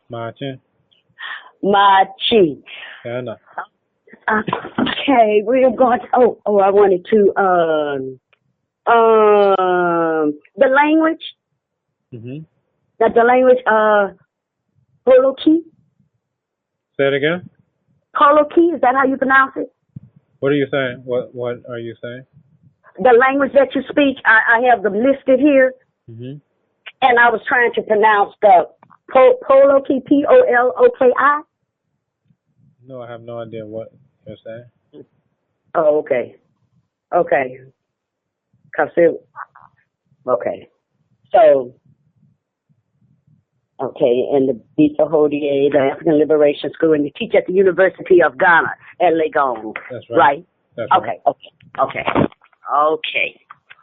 Martin. Machi. Anna. Okay, we're going to, I wanted to, the language, Mm-hmm. the language, Koloki? Say it again. Koloki, is that how you pronounce it? What are you saying? What are you saying? The language that you speak, I have them listed here, Mm-hmm. and I was trying to pronounce the Poloki, Poloki. No, I have no idea what you're saying. Oh, okay. Okay. Okay. So, okay, and the Bisa Hodie, the African Liberation School, and you teach at the University of Ghana at Legon. That's right. Right? That's okay, right. okay.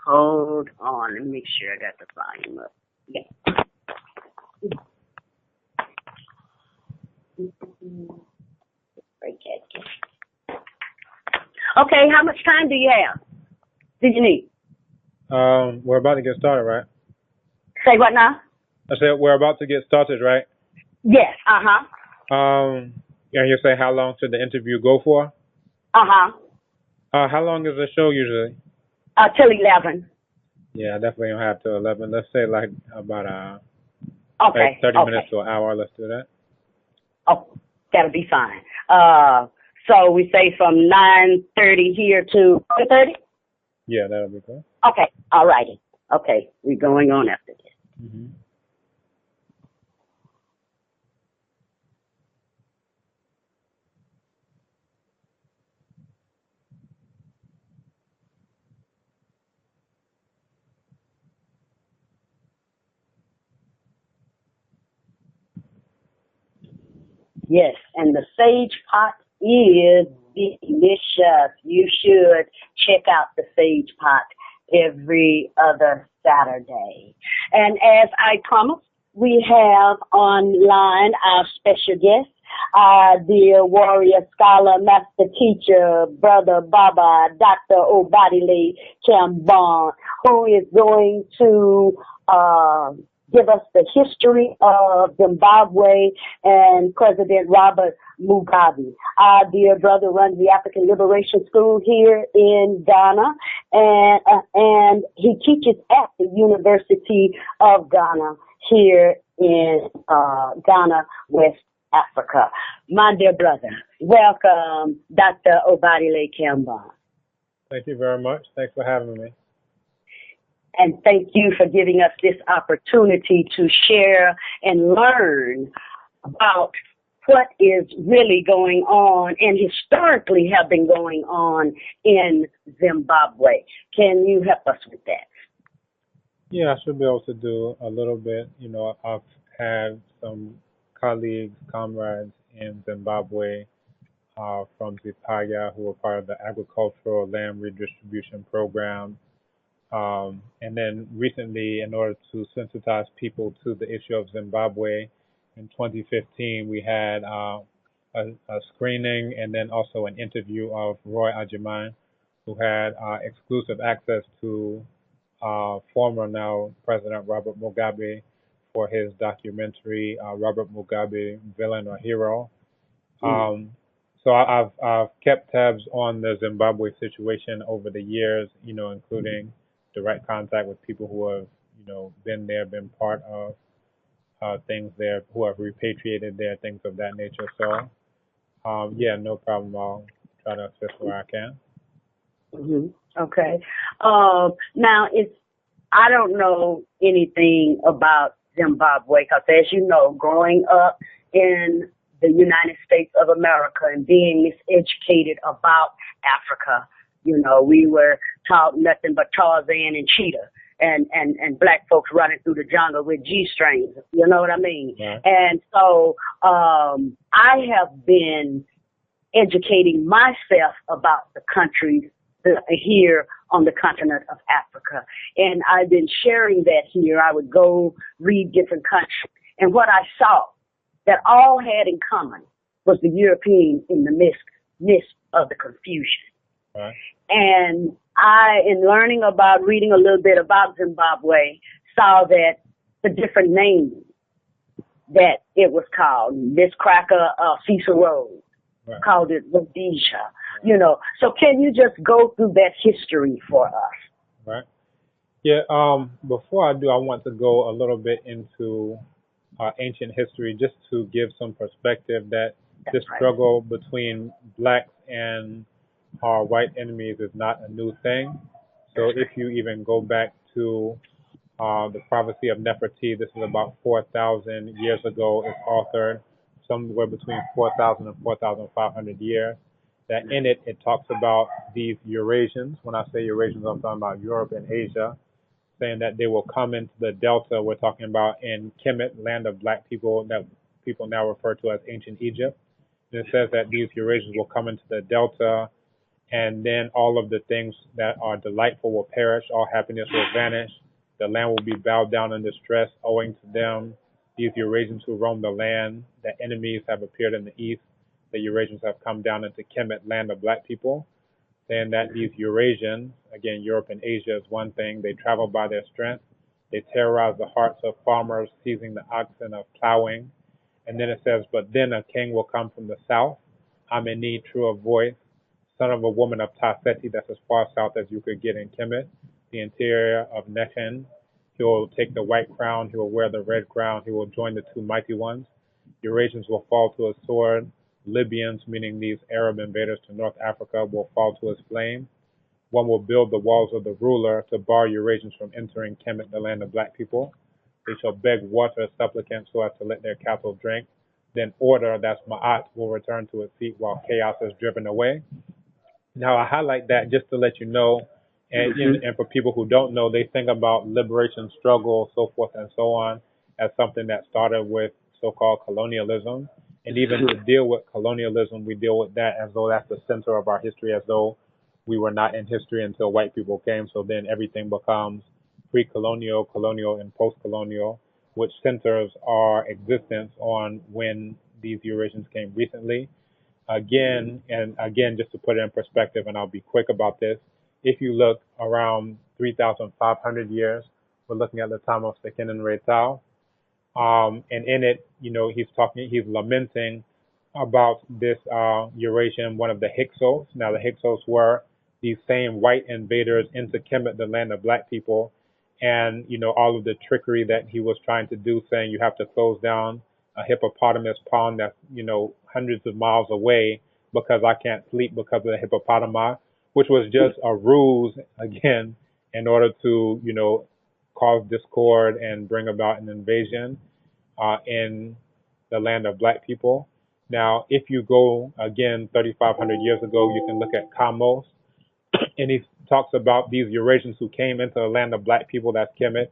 Hold on. Let me make sure I got the volume up. Yeah. Okay, how much time do you have? Do you need? We're about to get started, right? Say what now? I said we're about to get started, right? Yes. And you say how long should the interview go for? How long is the show usually? Till 11. Yeah, I definitely don't have till 11. Let's say like about Okay. like 30 minutes to an hour. Let's do that. Oh, that'll be fine. So we say from 9:30 here to 4:30? Yeah, that'll be good. Okay. All righty. Okay. We're going on after this. Mm-hmm. Yes, and the sage pot is delicious. You should check out the sage pot every other Saturday. And as I promised, we have online our special guest, our dear warrior scholar, master teacher, brother Baba, Dr. Obadile Kambon, who is going to give us the history of Zimbabwe and President Robert Mugabe. Our dear brother runs the African Liberation School here in Ghana, and he teaches at the University of Ghana here in Ghana, West Africa. My dear brother, welcome, Dr. Obadile Kambon. Thank you very much. Thanks for having me. And thank you for giving us this opportunity to share and learn about what is really going on and historically have been going on in Zimbabwe. Can you help us with that? Yeah, I should be able to do a little bit. You know, I've had some colleagues, comrades in Zimbabwe from Zipaya who were part of the agricultural land redistribution program. And then recently, in order to sensitize people to the issue of Zimbabwe, in 2015, we had a screening and then also an interview of Roy Agyemang, who had exclusive access to former now President Robert Mugabe for his documentary, Robert Mugabe, Villain or Hero. So I've kept tabs on the Zimbabwe situation over the years, you know, including direct contact with people who have, you know, been there, been part of things there, who have repatriated there, things of that nature. So, yeah, no problem. I'll try to assist where I can. Okay. Now, I don't know anything about Zimbabwe because, as you know, growing up in the United States of America and being miseducated about Africa, you know, we were taught nothing but Tarzan and Cheetah and black folks running through the jungle with G-strings. You know what I mean? Yeah. And so I have been educating myself about the countries here on the continent of Africa. And I've been sharing that here. I would go read different countries. And what I saw that all had in common was the Europeans in the midst of the confusion. Right. And I, in learning about, reading a little bit about Zimbabwe, saw that the different names that it was called. This cracker, Cicero Right. called it Rhodesia. You know, so can you just go through that history for us? Right. Yeah. Before I do, I want to go a little bit into ancient history, just to give some perspective that That's this right. struggle between blacks and our white enemies is not a new thing. So if you even go back to the prophecy of Nefertiti, this is about 4,000 years ago. It's authored somewhere between 4,000 and 4,500 years. That in it, it talks about these Eurasians. When I say Eurasians, I'm talking about Europe and Asia, saying that they will come into the Delta. We're talking about in Kemet, land of black people that people now refer to as ancient Egypt. And it says that these Eurasians will come into the Delta, and then all of the things that are delightful will perish, all happiness will vanish, the land will be bowed down in distress owing to them. These Eurasians who roam the land, the enemies have appeared in the east. The Eurasians have come down into Kemet, land of black people, saying that these Eurasians, again, Europe and Asia is one thing, they travel by their strength. They terrorize the hearts of farmers, seizing the oxen of plowing. And then it says, but then a king will come from the south. I'm in need, true of voice. Son of a woman of Taseti, that's as far south as you could get in Kemet, the interior of Nechen. He will take the white crown, he will wear the red crown, he will join the two mighty ones. Eurasians will fall to his sword. Libyans, meaning these Arab invaders to North Africa, will fall to his flame. One will build the walls of the ruler to bar Eurasians from entering Kemet, the land of black people. They shall beg water as supplicants so as to let their cattle drink. Then order, that's Ma'at, will return to its seat while chaos is driven away. Now, I highlight that just to let you know, and for people who don't know, they think about liberation struggle, so forth and so on, as something that started with so-called colonialism. And even to deal with colonialism, we deal with that as though that's the center of our history, as though we were not in history until white people came. So then everything becomes pre-colonial, colonial, and post-colonial, which centers our existence on when these Eurasians came recently. Again, just to put it in perspective, and I'll be quick about this, if you look around 3,500 years, we're looking at the time of Sekenin Retau, and in it, he's lamenting about this Eurasian, one of the Hyksos. Now, the Hyksos were these same white invaders into Kemet, the land of black people, and, all of the trickery that he was trying to do, saying you have to close down a hippopotamus pond that's, hundreds of miles away because I can't sleep because of the hippopotami, which was just a ruse, again, in order to, cause discord and bring about an invasion in the land of black people. Now, if you go, again, 3,500 years ago, you can look at Kamos, and he talks about these Eurasians who came into the land of black people, that's Kemet,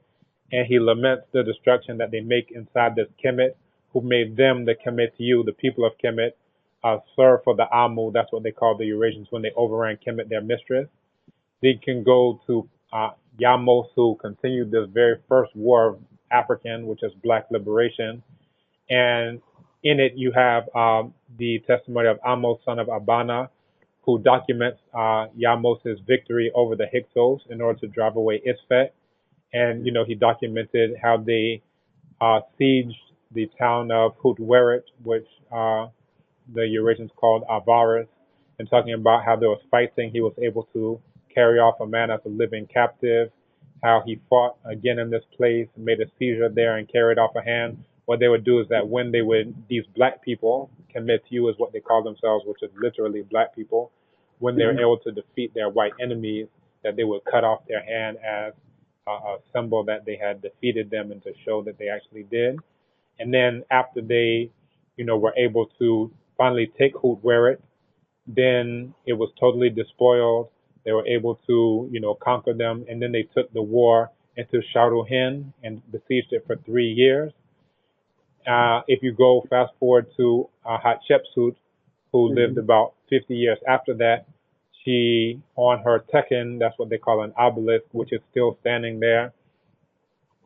and he laments the destruction that they make inside this Kemet, who made them the Kemetiu, the people of Kemet, serve for the Amu, that's what they call the Eurasians when they overran Kemet, their mistress. They can go to Yamos, who continued this very first war of African, which is black liberation. And in it, you have the testimony of Amos, son of Abana, who documents Yamos' victory over the Hyksos in order to drive away Isfet. And, he documented how they sieged the town of Hutweret, which the Eurasians called Avaris, and talking about how there was fighting. He was able to carry off a man as a living captive, how he fought again in this place, made a seizure there and carried off a hand. What they would do is that when these black people, Kemetiu is what they call themselves, which is literally black people, when they're able to defeat their white enemies, that they would cut off their hand as a symbol that they had defeated them and to show that they actually did. And then after they, were able to finally take Hutweret, then it was totally despoiled. They were able to, conquer them. And then they took the war into Sharuhin and besieged it for 3 years. If you go fast forward to Hatshepsut, who lived about 50 years after that, she, on her Tekken, that's what they call an obelisk, which is still standing there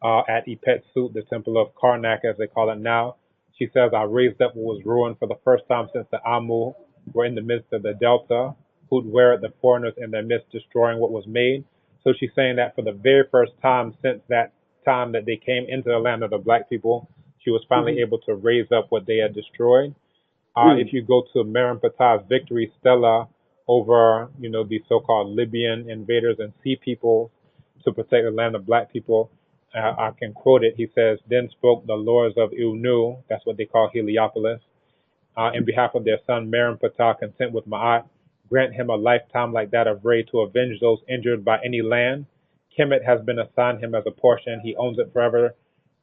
at Ipetsut, the temple of Karnak, as they call it now. She says, I raised up what was ruined for the first time since the Amu were in the midst of the Delta, who'd wear it, the foreigners in their midst, destroying what was made. So she's saying that for the very first time since that time that they came into the land of the black people, she was finally able to raise up what they had destroyed. If you go to Maren Patah's victory stela over, the so-called Libyan invaders and sea people to protect the land of black people, I can quote it. He says, "Then spoke the lords of Ilnu," that's what they call Heliopolis, in behalf of their son Maren Patah, content with Ma'at, grant him a lifetime like that of Ray to avenge those injured by any land. Kemet has been assigned him as a portion. He owns it forever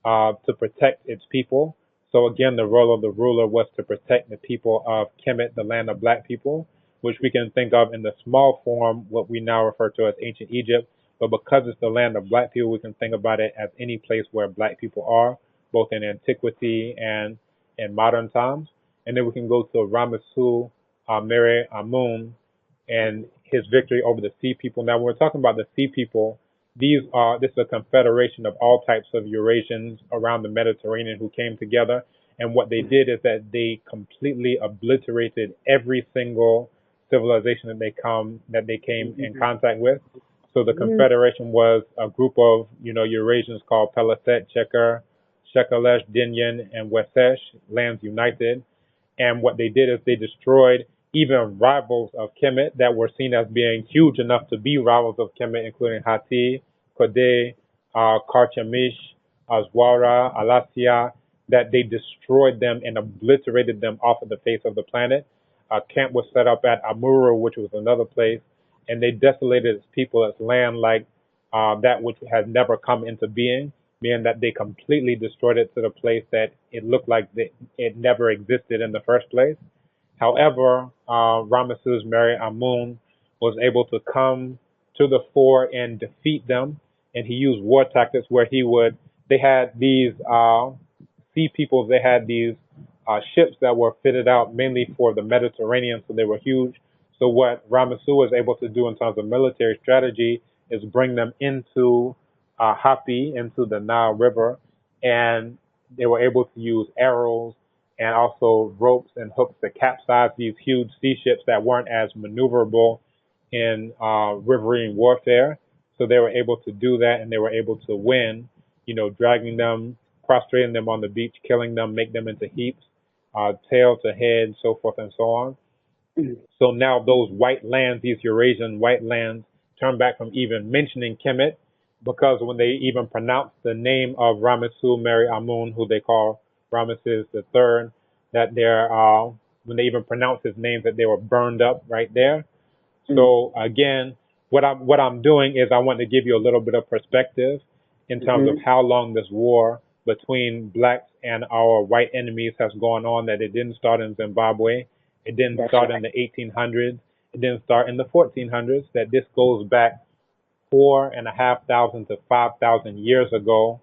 to protect its people. So again, the role of the ruler was to protect the people of Kemet, the land of black people, which we can think of in the small form, what we now refer to as ancient Egypt. But because it's the land of black people, we can think about it as any place where black people are, both in antiquity and in modern times. And then we can go to Ramasu Mere Amun and his victory over the sea people. Now, when we're talking about the sea people, this is a confederation of all types of Eurasians around the Mediterranean who came together. And what they did is that they completely obliterated every single civilization that they came in contact with. So the confederation was a group of, Eurasians called Peleset, Cheker, Shekelesh, Dinyan, and Wesesh, lands united. And what they did is they destroyed even rivals of Kemet that were seen as being huge enough to be rivals of Kemet, including Hatti, Kode, Karchemish, Azwara, Alasia, that they destroyed them and obliterated them off of the face of the planet. A camp was set up at Amuru, which was another place, and they desolated its people, its land, like that which had never come into being, meaning that they completely destroyed it to the place that it looked like it never existed in the first place. However, Ramesses Mere Amun was able to come to the fore and defeat them, and he used war tactics where they had these sea peoples, they had these ships that were fitted out mainly for the Mediterranean, so they were huge. So what Ramesses was able to do in terms of military strategy is bring them into Hapi, into the Nile River, and they were able to use arrows and also ropes and hooks to capsize these huge sea ships that weren't as maneuverable in riverine warfare. So they were able to do that, and they were able to win, dragging them, prostrating them on the beach, killing them, make them into heaps, tail to head, so forth and so on. So now those white lands, these Eurasian white lands, turn back from even mentioning Kemet, because when they even pronounce the name of Ramesses Mere Amun, who they call Ramesses III, that when they even pronounce his name, that they were burned up right there. So again, what I'm doing is I want to give you a little bit of perspective in terms of how long this war between blacks and our white enemies has gone on, that it didn't start in Zimbabwe. It didn't start in the 1800s. It didn't start in the 1400s, that this goes back 4,500 to 5,000 years ago,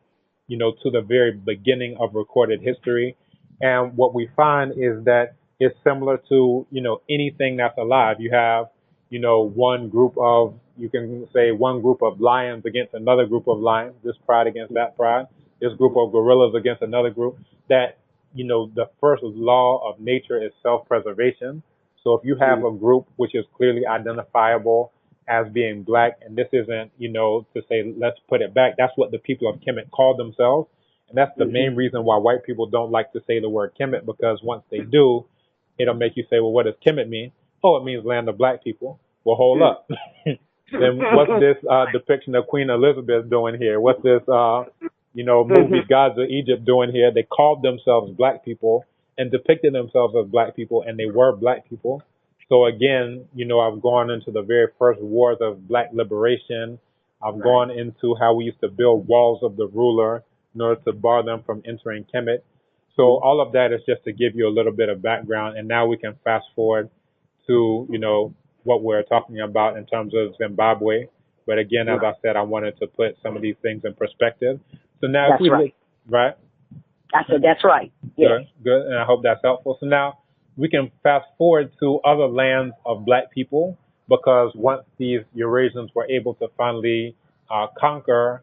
to the very beginning of recorded history. And what we find is that it's similar to, anything that's alive. You have, one group of lions against another group of lions, this pride against that pride, this group of gorillas against another group, that, the first law of nature is self-preservation. So if you have a group which is clearly identifiable as being black, and this isn't, to say, let's put it back, that's what the people of Kemet called themselves. And that's the main reason why white people don't like to say the word Kemet, because once they do, it'll make you say, well, what does Kemet mean? Oh, it means land of black people. Well, hold up. Then what's this depiction of Queen Elizabeth doing here? What's this, movie Gods of Egypt doing here? They called themselves black people and depicted themselves as black people, and they were black people. So again, I've gone into the very first wars of black liberation. I've gone into how we used to build walls of the ruler in order to bar them from entering Kemet. So all of that is just to give you a little bit of background, and now we can fast forward to, what we're talking about in terms of Zimbabwe. But again, as I said, I wanted to put some of these things in perspective. So now, that's right. Right? I said that's right. Yes. Good, and I hope that's helpful. So now we can fast forward to other lands of black people, because once these Eurasians were able to finally conquer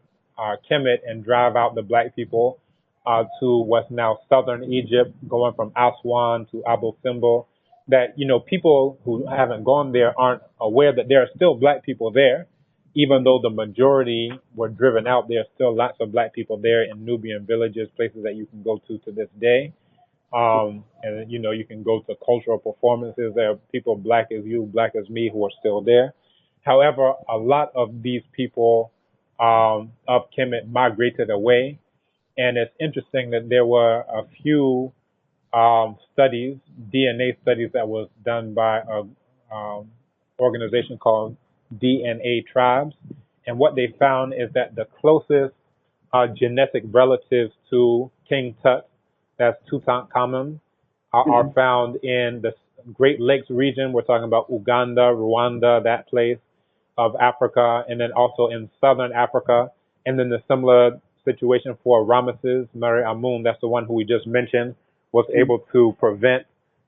Kemet and drive out the black people to what's now southern Egypt, going from Aswan to Abu Simbel, that, people who haven't gone there aren't aware that there are still black people there. even though the majority were driven out, there are still lots of black people there in Nubian villages, places that you can go to this day. And you can go to cultural performances. There are people black as you, black as me, who are still there. However, a lot of these people of Kemet migrated away, and it's interesting that there were a few studies, DNA studies that was done by a organization called DNA Tribes, and what they found is that the closest genetic relatives to King Tut, that's Tutankhamun, are found in the Great Lakes region. We're talking about Uganda, Rwanda, that place of Africa, and then also in southern Africa. And then the similar situation for Ramesses Mary Amun, that's the one who we just mentioned, was able to prevent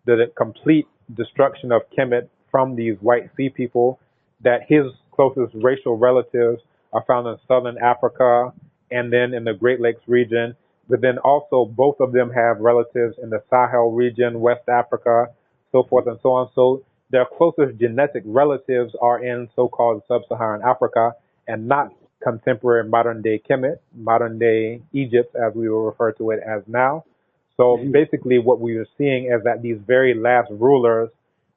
the complete destruction of Kemet from these white sea people, that his closest racial relatives are found in southern Africa and then in the Great Lakes region. But then also both of them have relatives in the Sahel region, West Africa, so forth and so on. So their closest genetic relatives are in so-called sub-Saharan Africa and not contemporary modern-day Kemet, modern-day Egypt, as we will refer to it as now. So basically what we are seeing is that these very last rulers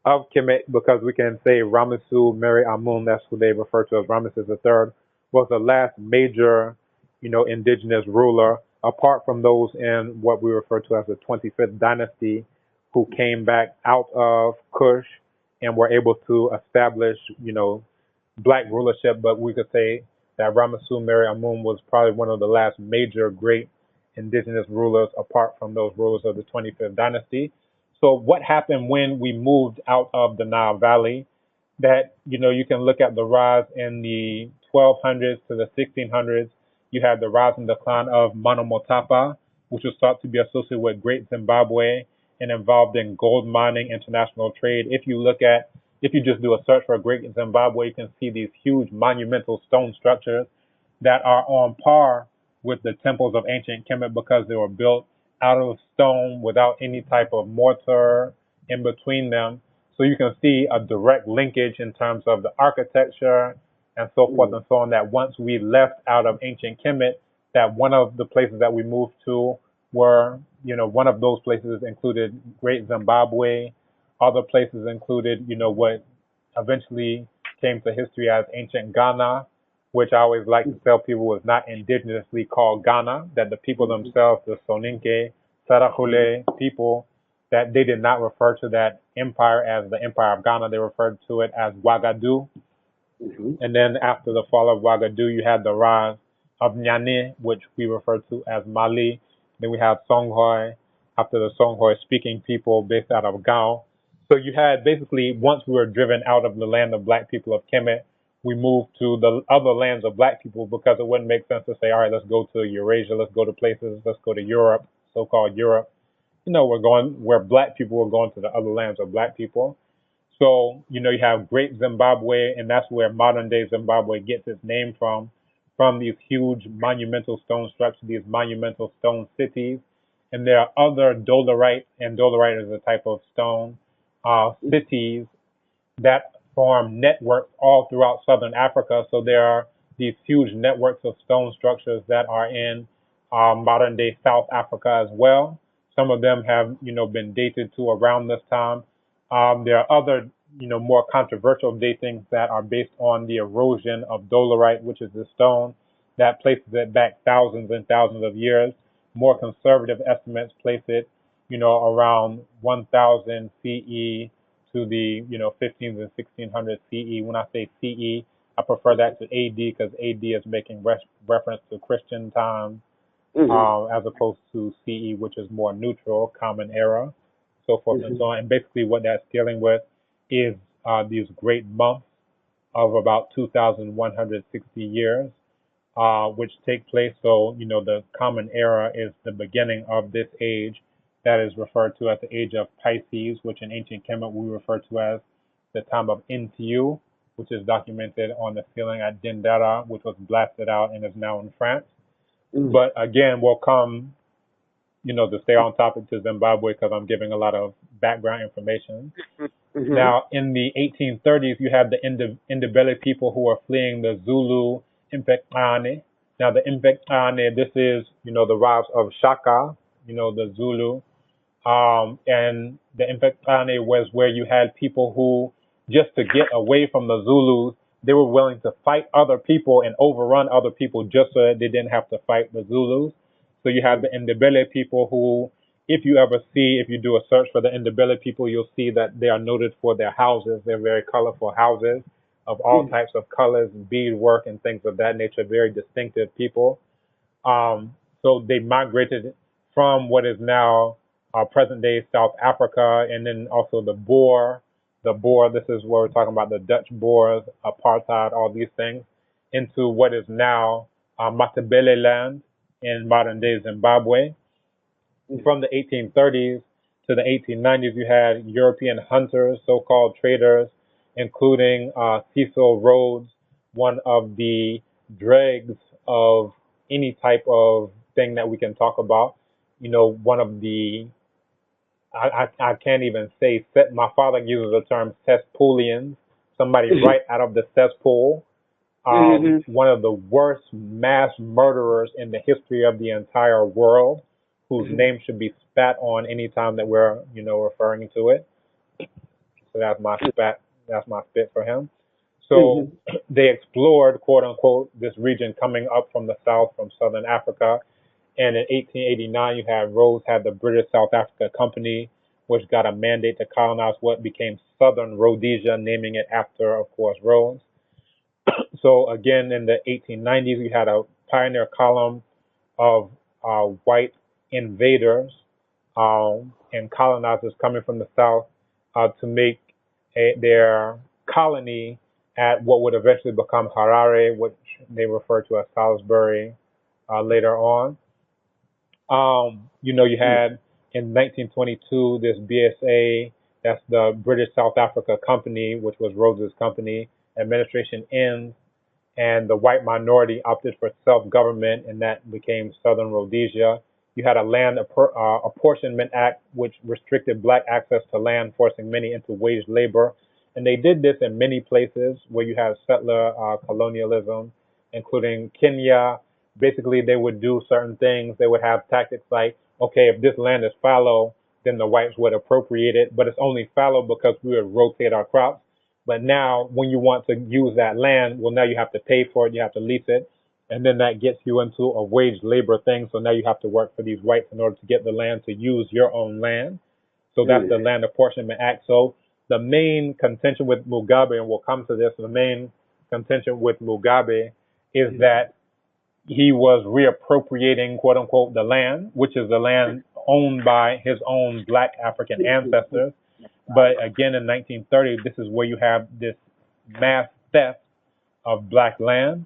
of Kemet, because we can say Ramessu Mary Amun, that's who they refer to as Ramesses III, was the last major, indigenous ruler, apart from those in what we refer to as the 25th dynasty, who came back out of Kush and were able to establish, black rulership. But we could say that Ramessu Mary Amun was probably one of the last major great indigenous rulers apart from those rulers of the 25th dynasty. So what happened when we moved out of the Nile Valley? That, you can look at the rise in the 1200s to the 1600s. You had the rise and decline of Monomotapa, which was thought to be associated with Great Zimbabwe and involved in gold mining, international trade. If you just do a search for Great Zimbabwe, you can see these huge monumental stone structures that are on par with the temples of ancient Kemet because they were built out of stone without any type of mortar in between them. So you can see a direct linkage in terms of the architecture and so forth and so on, that once we left out of ancient Kemet, that one of the places that we moved to were, one of those places included Great Zimbabwe. Other places included, what eventually came to history as ancient Ghana, which I always like to tell people was not indigenously called Ghana, that the people themselves, the Soninke, Sarahule people, that they did not refer to that empire as the Empire of Ghana. They referred to it as Ouagadougou. And then after the fall of Ouagadougou, you had the rise of Nyane, which we refer to as Mali. Then we have Songhai, after the Songhai speaking people based out of Gao. So you had basically, once we were driven out of the land of black people of Kemet, we moved to the other lands of black people because it wouldn't make sense to say, all right, let's go to Eurasia, let's go to places, let's go to Europe, so-called Europe. We're going where black people were going to the other lands of black people. So, you have Great Zimbabwe, and that's where modern day Zimbabwe gets its name from these huge monumental stone structures, these monumental stone cities. And there are other dolerite, and dolerite is a type of stone, cities that form networks all throughout southern Africa. So there are these huge networks of stone structures that are in modern day South Africa as well. Some of them have, been dated to around this time. There are other, more controversial datings that are based on the erosion of dolerite, which is the stone that places it back thousands and thousands of years. More conservative estimates place it, around 1000 CE to the, 1500s and 1600s CE. When I say CE, I prefer that to AD because AD is making reference to Christian times, as opposed to CE, which is more neutral, common era, so forth and so on. And basically what that's dealing with is these great months of about 2,160 years, which take place. So, the common era is the beginning of this age that is referred to as the age of Pisces, which in ancient Kemet we refer to as the time of Intiu, which is documented on the ceiling at Dendera, which was blasted out and is now in France. But again, we'll come, to stay on topic to Zimbabwe because I'm giving a lot of background information. Mhm. Now, in the 1830s, you had the Ndebele people who were fleeing the Zulu Impekane. Now, the Impekane, this is, the rise of Shaka, the Zulu. And the Impekane was where you had people who, just to get away from the Zulus, they were willing to fight other people and overrun other people just so that they didn't have to fight the Zulus. So you have the Ndebele people who, if you do a search for the Ndebele people, you'll see that they are noted for their houses. They're very colorful houses of all Mhm. types of colors, beadwork, and things of that nature. Very distinctive people. So they migrated from what is now present day South Africa, and then also the Boer. The Boer, this is where we're talking about the Dutch Boers, apartheid, all these things, into what is now Matabele land in modern day Zimbabwe. From the 1830s to the 1890s, you had European hunters, so-called traders, including Cecil Rhodes, one of the dregs of any type of thing that we can talk about. One of the, I can't even say, my father uses the term cesspoolians, somebody right out of the cesspool. Mhm. One of the worst mass murderers in the history of the entire world, whose Mhm. name should be spat on anytime that we're, referring to it. So that's my spit for him. So Mhm. they explored, quote unquote, this region coming up from the south, from southern Africa. And in 1889, you had Rhodes had the British South Africa Company, which got a mandate to colonize what became Southern Rhodesia, naming it after, of course, Rhodes. So again, in the 1890s, we had a pioneer column of white invaders and colonizers coming from the south to make their colony at what would eventually become Harare, which they refer to as Salisbury later on. You had in 1922 this BSA, that's the British South Africa Company, which was Rhodes's company. Administration ends, and the white minority opted for self-government, and that became Southern Rhodesia. You had a land apportionment act, which restricted black access to land, forcing many into wage labor. And they did this in many places where you have settler colonialism, including Kenya. Basically, they would do certain things. They would have tactics like, okay, if this land is fallow, then the whites would appropriate it, but it's only fallow because we would rotate our crops. But now, when you want to use that land, well, now you have to pay for it, you have to lease it, and then that gets you into a wage labor thing. So now you have to work for these whites in order to get the land to use your own land. So that's the Mhm. Land Apportionment Act. So the main contention with Mugabe, and we'll come to this, the main contention with Mugabe is that he was reappropriating, quote unquote, the land, which is the land owned by his own black African ancestors. But again, in 1930, this is where you have this mass theft of black land.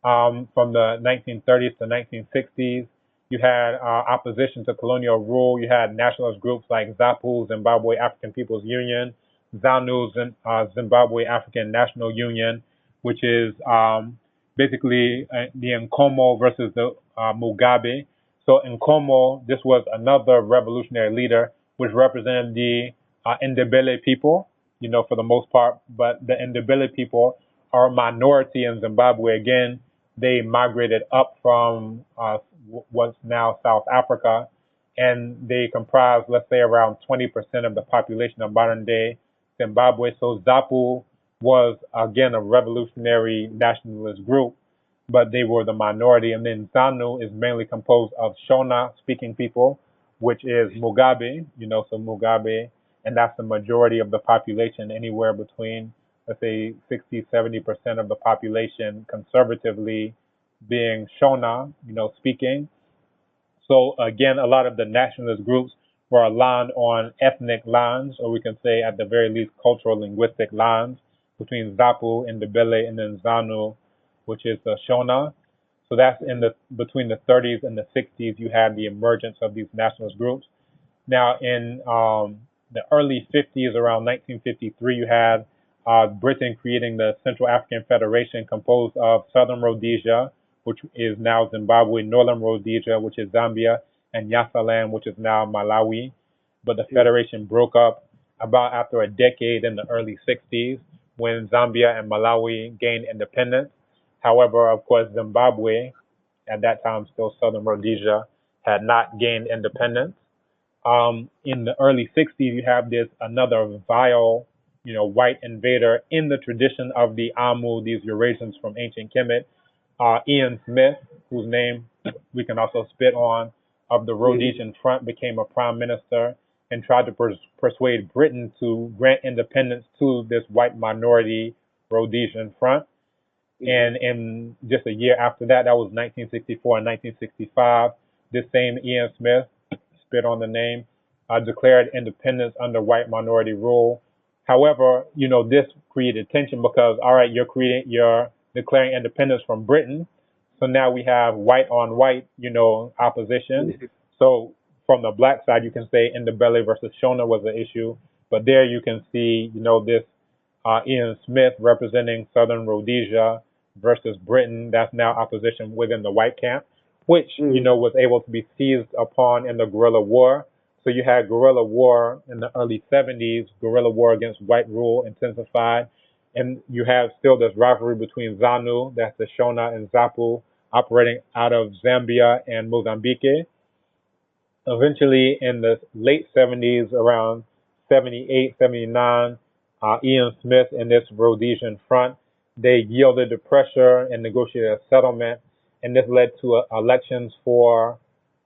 From the 1930s to 1960s, you had opposition to colonial rule. You had nationalist groups like ZAPU, Zimbabwe African People's Union, ZANU, Zimbabwe African National Union, which is basically the Nkomo versus the Mugabe. So Nkomo, this was another revolutionary leader, which represented the Ndebele people, for the most part. But the Ndebele people are a minority in Zimbabwe. Again, they migrated up from what's now South Africa, and they comprise, let's say, around 20% of the population of modern day Zimbabwe. So ZAPU was, again, a revolutionary nationalist group, but they were the minority. And then ZANU is mainly composed of Shona speaking people, which is Mugabe, so Mugabe, and that's the majority of the population, anywhere between, let's say, 60, 70% of the population conservatively being Shona, speaking. So again, a lot of the nationalist groups were aligned on ethnic lines, or we can say at the very least cultural linguistic lines between ZAPU and Ndebele and then ZANU, which is the Shona. So that's in the between the 30s and the 60s. You had the emergence of these nationalist groups. Now, in the early 50s, around 1953, you had Britain creating the Central African Federation, composed of Southern Rhodesia, which is now Zimbabwe, Northern Rhodesia, which is Zambia, and Nyasaland, which is now Malawi. But the federation broke up about after a decade in the early 60s when Zambia and Malawi gained independence. However, of course, Zimbabwe, at that time still Southern Rhodesia, had not gained independence. In the early 60s, you have this another vile, white invader in the tradition of the Amu, these Eurasians from ancient Kemet, Ian Smith, whose name we can also spit on, of the Rhodesian Front, became a prime minister and tried to persuade Britain to grant independence to this white minority Rhodesian Front. And in just a year after that, that was 1964 and 1965, this same Ian Smith, spit on the name, declared independence under white minority rule. However, this created tension because, all right, you're declaring independence from Britain. So now we have white on white, opposition. So from the black side, you can say Ndebele versus Shona was the issue. But there you can see, this Ian Smith representing Southern Rhodesia versus Britain. That's now opposition within the white camp, which, was able to be seized upon in the guerrilla war. So you had guerrilla war in the early 70s, guerrilla war against white rule intensified. And you have still this rivalry between ZANU, that's the Shona, and ZAPU, operating out of Zambia and Mozambique. Eventually, in the late 70s, around 78, 79, Ian Smith and this Rhodesian Front, they yielded to pressure and negotiated a settlement. And this led to elections for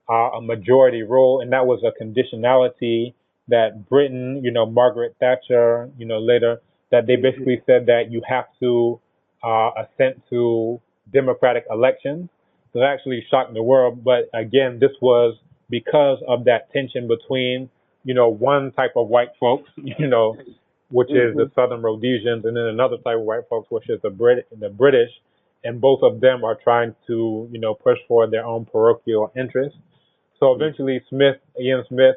a majority rule, and that was a conditionality that Britain, Margaret Thatcher, later, that they basically said that you have to assent to democratic elections. So that actually shocked the world. But again, this was because of that tension between, one type of white folks, which is the Southern Rhodesians, and then another type of white folks, which is the British. And both of them are trying to, push forward their own parochial interests. So eventually Ian Smith,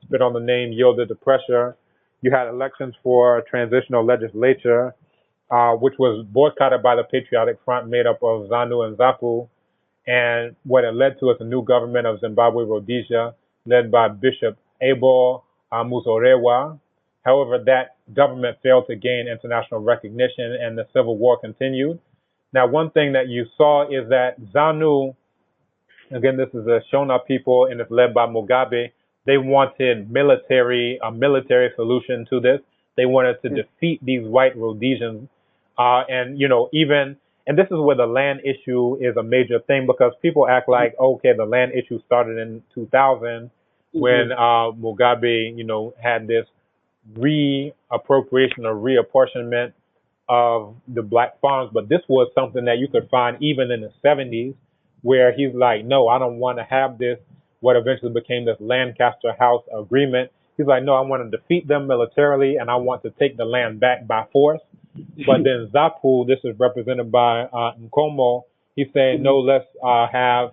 spit on the name, yielded to pressure. You had elections for a transitional legislature, which was boycotted by the Patriotic Front made up of ZANU and ZAPU. And what it led to is a new government of Zimbabwe Rhodesia, led by Bishop Abel Muzorewa. However, that government failed to gain international recognition and the civil war continued. Now, one thing that you saw is that ZANU, again, this is the Shona people, and it's led by Mugabe. They wanted a military solution to this. They wanted to defeat these white Rhodesians. And this is where the land issue is a major thing, because people act like, okay, the land issue started in 2000 when Mugabe, had this reappropriation or reapportionment of the black farms. But this was something that you could find even in the 70s, where he's like, no, I don't want to have this, what eventually became this Lancaster House Agreement. He's like, no, I want to defeat them militarily, and I want to take the land back by force. But then ZAPU, this is represented by Nkomo, he's saying, no, let's have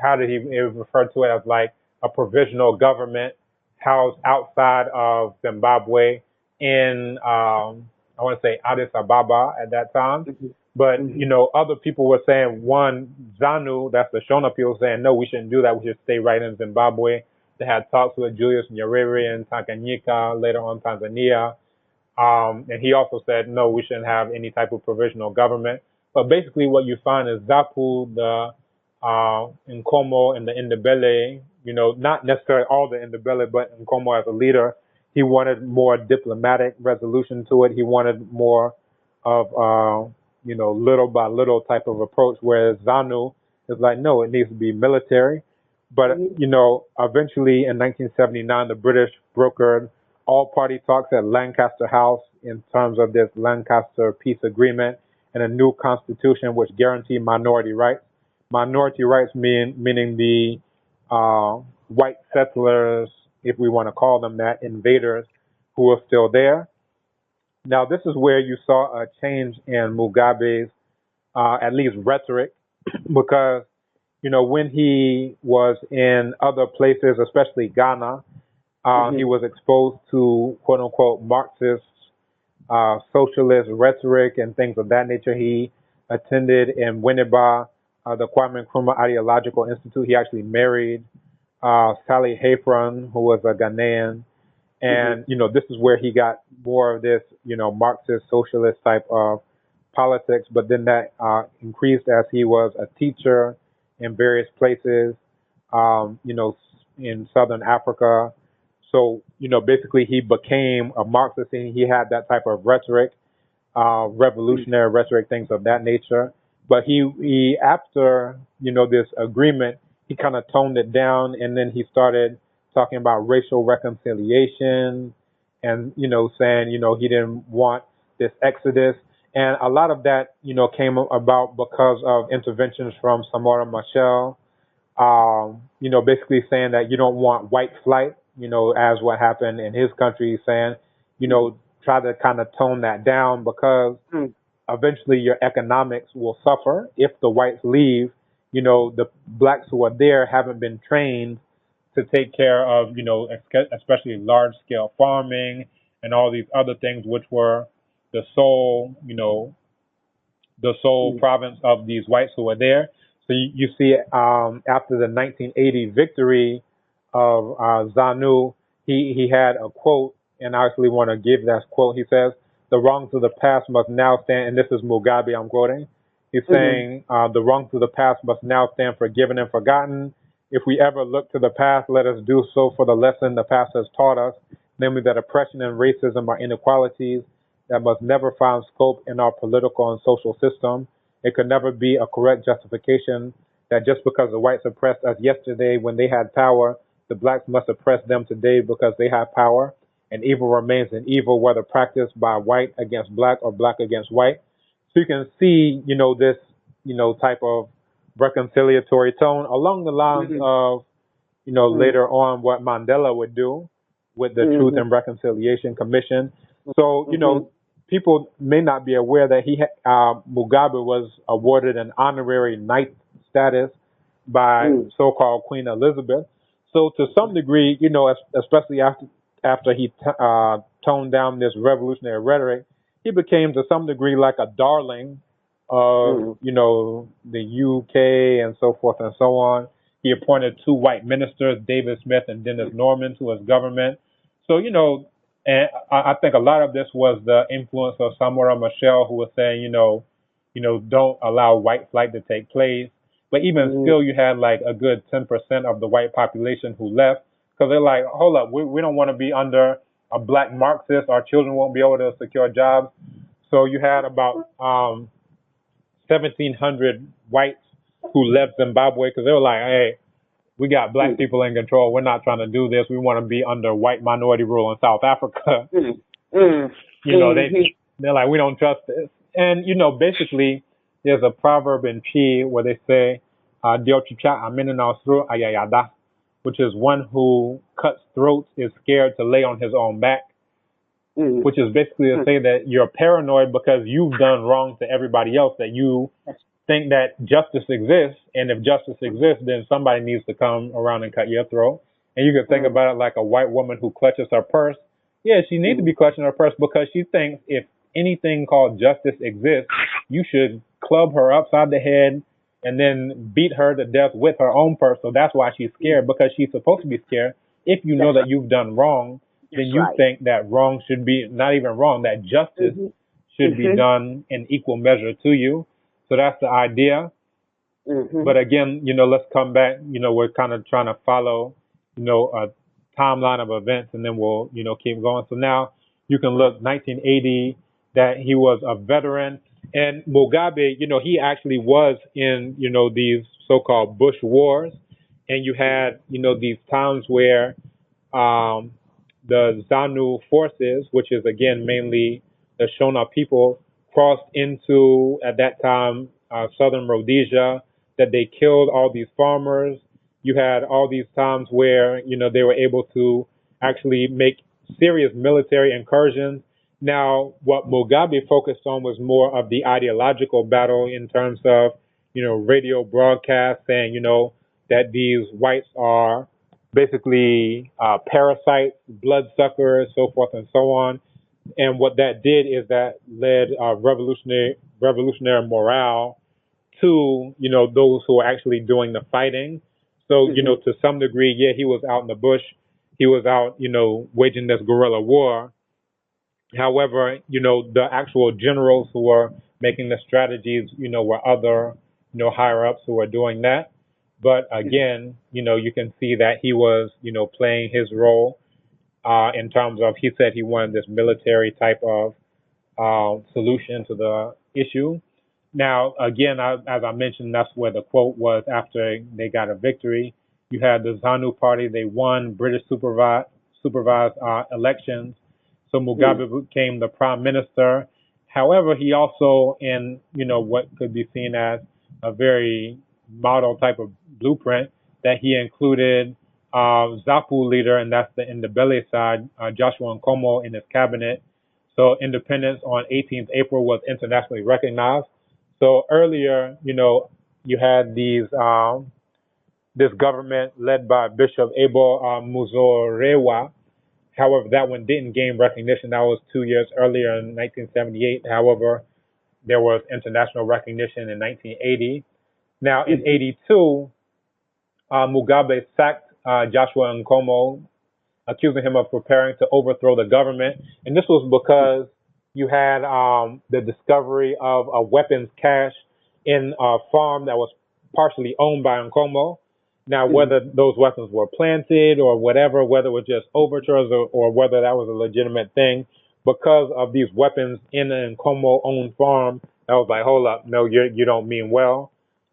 how did he refer to it, as like a provisional government housed outside of Zimbabwe in, I want to say Addis Ababa at that time. But, other people were saying, ZANU, that's the Shona people, saying, no, we shouldn't do that. We should stay right in Zimbabwe. They had talks with Julius Nyerere in Tanganyika, later on Tanzania. And he also said, no, we shouldn't have any type of provisional government. But basically what you find is ZAPU, the Nkomo, and the Ndebele, not necessarily all the Ndebele, but Nkomo as a leader, he wanted more diplomatic resolution to it. He wanted more of, little by little type of approach, whereas ZANU is like, no, it needs to be military. But, eventually in 1979, the British brokered all-party talks at Lancaster House in terms of this Lancaster Peace Agreement and a new constitution which guaranteed minority rights. Minority rights meaning the white settlers, if we want to call them that, invaders who are still there. Now, this is where you saw a change in Mugabe's, at least rhetoric, because, when he was in other places, especially Ghana, he was exposed to quote unquote Marxist, socialist rhetoric and things of that nature. He attended in Winneba, the Kwame Nkrumah Ideological Institute. He actually married Sally Hayfron, who was a Ghanaian. And, this is where he got more of this, Marxist, socialist type of politics. But then that increased as he was a teacher in various places, in Southern Africa. So, basically he became a Marxist and he had that type of rhetoric, revolutionary rhetoric, things of that nature. But he after, this agreement, he kind of toned it down and then he started talking about racial reconciliation and, saying, he didn't want this exodus. And a lot of that, came about because of interventions from Samora Machel, basically saying that you don't want white flight, as what happened in his country, saying, try to kind of tone that down because eventually your economics will suffer if the whites leave. The blacks who are there haven't been trained to take care of, especially large scale farming and all these other things, which were the sole, the sole province of these whites who were there. So you see, after the 1980 victory of ZANU, he had a quote, and I actually want to give that quote. He says, "The wrongs of the past must now stand," and this is Mugabe I'm quoting. He's saying, "The wrongs of the past must now stand forgiven and forgotten. If we ever look to the past, let us do so for the lesson the past has taught us, namely that oppression and racism are inequalities that must never find scope in our political and social system. It could never be a correct justification that just because the whites oppressed us yesterday when they had power, the blacks must oppress them today because they have power. And evil remains an evil, whether practiced by white against black or black against white." So you can see, this, type of reconciliatory tone along the lines of, later on what Mandela would do with the Truth and Reconciliation Commission. So, people may not be aware that Mugabe was awarded an honorary knight status by so-called Queen Elizabeth. So to some degree, especially after he toned down this revolutionary rhetoric, he became to some degree like a darling of, the UK and so forth and so on. He appointed 2 white ministers, David Smith and Dennis Norman, to his government. So, and I think a lot of this was the influence of Samora Machel, who was saying, don't allow white flight to take place. But even still, you had like a good 10% of the white population who left because they're like, hold up, we don't want to be under a black Marxist. Our children won't be able to secure jobs. So you had about 1,700 whites who left Zimbabwe because they were like, hey, we got black people in control. We're not trying to do this. We want to be under white minority rule in South Africa. They're like, we don't trust this. And, basically, there's a proverb in Chi where they say, which is one who cuts throats is scared to lay on his own back, which is basically to say that you're paranoid because you've done wrong to everybody else, that you think that justice exists, and if justice exists, then somebody needs to come around and cut your throat. And you can think about it like a white woman who clutches her purse. Yeah, she needs to be clutching her purse because she thinks if anything called justice exists, you should club her upside the head and then beat her to death with her own purse. So that's why she's scared, because she's supposed to be scared. If you know that you've done wrong, then you think that wrong should be, not even wrong, that justice should be done in equal measure to you. So that's the idea. But again, let's come back. We're kind of trying to follow, a timeline of events, and then we'll, keep going. So now you can look 1980, that he was a veteran. And Mugabe, he actually was in, these so-called Bush wars. And you had, these times where the ZANU forces, which is, again, mainly the Shona people, crossed into, at that time, southern Rhodesia, that they killed all these farmers. You had all these times where, they were able to actually make serious military incursions. Now, what Mugabe focused on was more of the ideological battle in terms of, radio broadcasts saying, that these whites are basically parasites, bloodsuckers, so forth and so on. And what that did is that led revolutionary morale to, those who are actually doing the fighting. So, to some degree, yeah, he was out in the bush. he was out, waging this guerrilla war. However, the actual generals who were making the strategies, were other, higher ups who were doing that. But again, you can see that he was, playing his role in terms of, he said he wanted this military type of solution to the issue. Now, again, as I mentioned, that's where the quote was after they got a victory. You had the ZANU party, they won British supervised elections. So Mugabe became the prime minister. However, he also, in what could be seen as a very model type of blueprint, that he included ZAPU leader, and that's the Ndebele side, Joshua Nkomo, in his cabinet. So independence on 18th April was internationally recognized. So earlier, you had this government led by Bishop Abel Muzorewa. However, that one didn't gain recognition. That was 2 years earlier in 1978. However, there was international recognition in 1980. Now, in 82, Mugabe sacked Joshua Nkomo, accusing him of preparing to overthrow the government. And this was because you had the discovery of a weapons cache in a farm that was partially owned by Nkomo. Now, whether those weapons were planted or whatever, whether it was just overtures or whether that was a legitimate thing, because of these weapons in an Nkomo-owned farm, I was like, hold up, no, you don't mean well.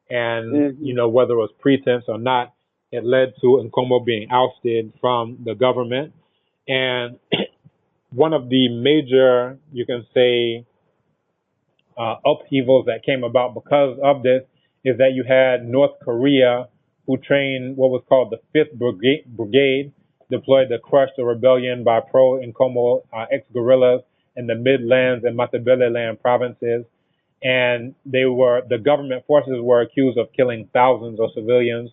And, whether it was pretense or not, it led to Nkomo being ousted from the government. And one of the major, you can say, upheavals that came about because of this is that you had North Korea, who trained what was called the 5th Brigade, deployed to crush the rebellion by pro-Nkomo ex-guerrillas in the Midlands and Matabeleland provinces. And the government forces were accused of killing thousands of civilians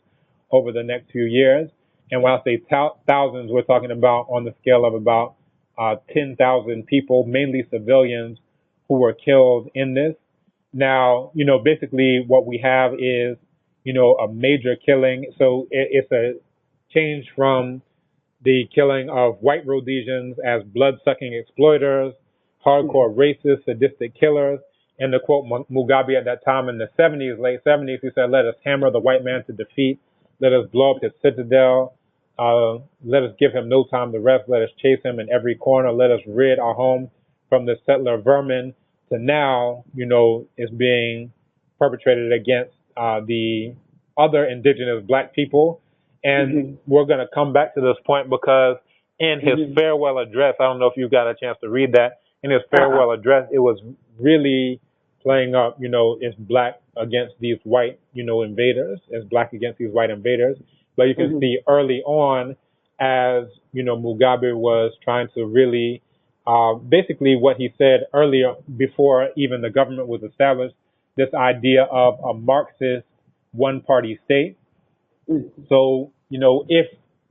over the next few years. And when I say thousands, we're talking about on the scale of about 10,000 people, mainly civilians, who were killed in this. Now, basically what we have is, a major killing. So it's a change from the killing of white Rhodesians as blood-sucking exploiters, hardcore racist, sadistic killers. And to quote Mugabe at that time in the 70s, late 70s, he said, "Let us hammer the white man to defeat. Let us blow up his citadel. Let us give him no time to rest. Let us chase him in every corner. Let us rid our home from the settler vermin." To now, is being perpetrated against the other indigenous black people. And we're going to come back to this point because in his farewell address, I don't know if you got a chance to read that. In his farewell address, it was really playing up, it's black against these white, invaders. It's black against these white invaders. But you can see early on as, Mugabe was trying to really, basically what he said earlier before even the government was established, this idea of a Marxist one-party state. So, if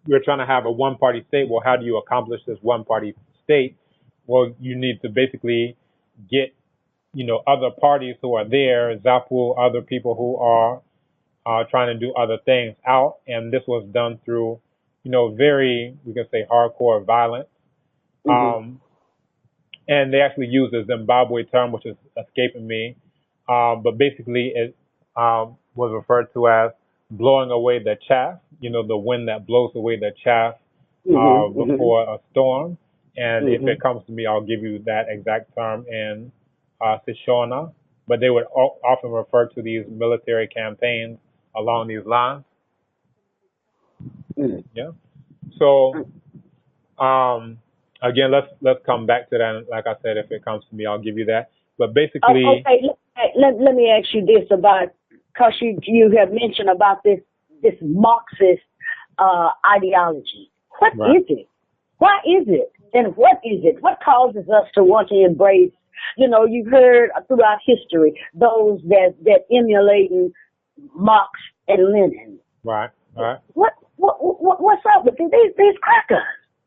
you're trying to have a one-party state, well, how do you accomplish this one-party state? Well, you need to basically get, other parties who are there, ZAPU, other people who are trying to do other things out. And this was done through, very, we can say, hardcore violence. And they actually use the Zimbabwe term, which is escaping me. But basically, it was referred to as blowing away the chaff, the wind that blows away the chaff before a storm. And if it comes to me, I'll give you that exact term in Shoshona. But they would often refer to these military campaigns along these lines. Yeah. So, again, let's come back to that. And like I said, if it comes to me, I'll give you that. But basically, okay. Let me ask you this about, because you have mentioned about this Marxist ideology. What is it? Why is it? And what is it? What causes us to want to embrace? You've heard throughout history those that emulating Marx and Lenin. Right. What's up with these crackers?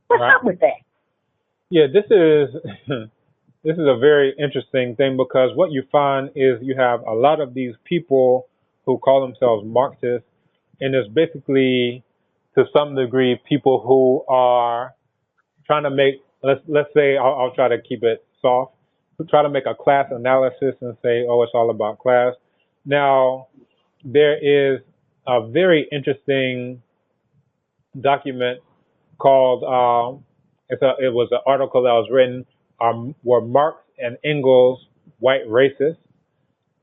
What's up with that? Yeah, this is this is a very interesting thing because what you find is you have a lot of these people who call themselves Marxists, and it's basically to some degree, people who are trying to make, let's say, I'll try to keep it soft, try to make a class analysis and say, oh, it's all about class. Now, there is a very interesting document called, it was an article that was written, were Marx and Engels white racists?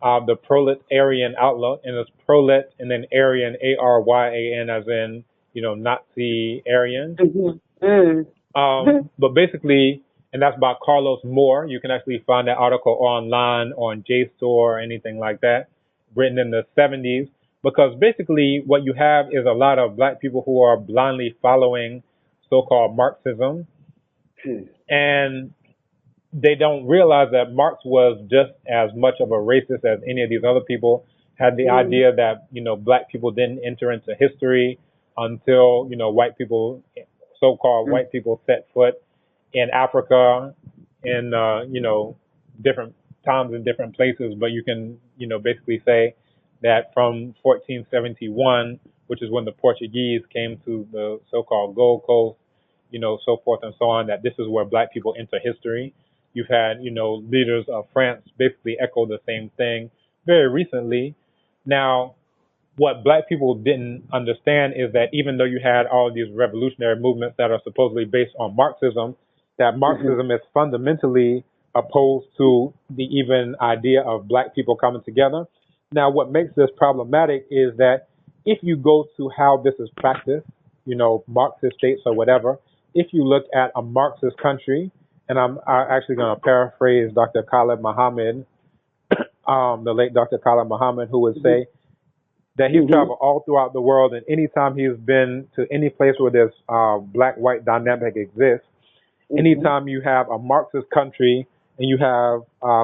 The proletarian outlook, and it's prolet and then Aryan, Aryan, as in, Nazi Aryan. But basically, and that's by Carlos Moore. You can actually find that article online on JSTOR or anything like that, written in the 70s. Because basically, what you have is a lot of black people who are blindly following so-called Marxism, and they don't realize that Marx was just as much of a racist as any of these other people. Had the idea that, black people didn't enter into history until, white people, so-called white people, set foot in Africa in, different times and different places. But you can, basically say that from 1471, which is when the Portuguese came to the so-called Gold Coast, so forth and so on, that this is where black people enter history. You've had, leaders of France basically echo the same thing very recently. Now, what black people didn't understand is that even though you had all of these revolutionary movements that are supposedly based on Marxism, that Marxism is fundamentally opposed to the even idea of black people coming together. Now, what makes this problematic is that if you go to how this is practiced, Marxist states or whatever, if you look at a Marxist country, and I'm actually going to paraphrase Dr. Khalid Muhammad, the late Dr. Khalid Muhammad, who would say that he's traveled all throughout the world, and anytime he's been to any place where this black-white dynamic exists, anytime you have a Marxist country and you have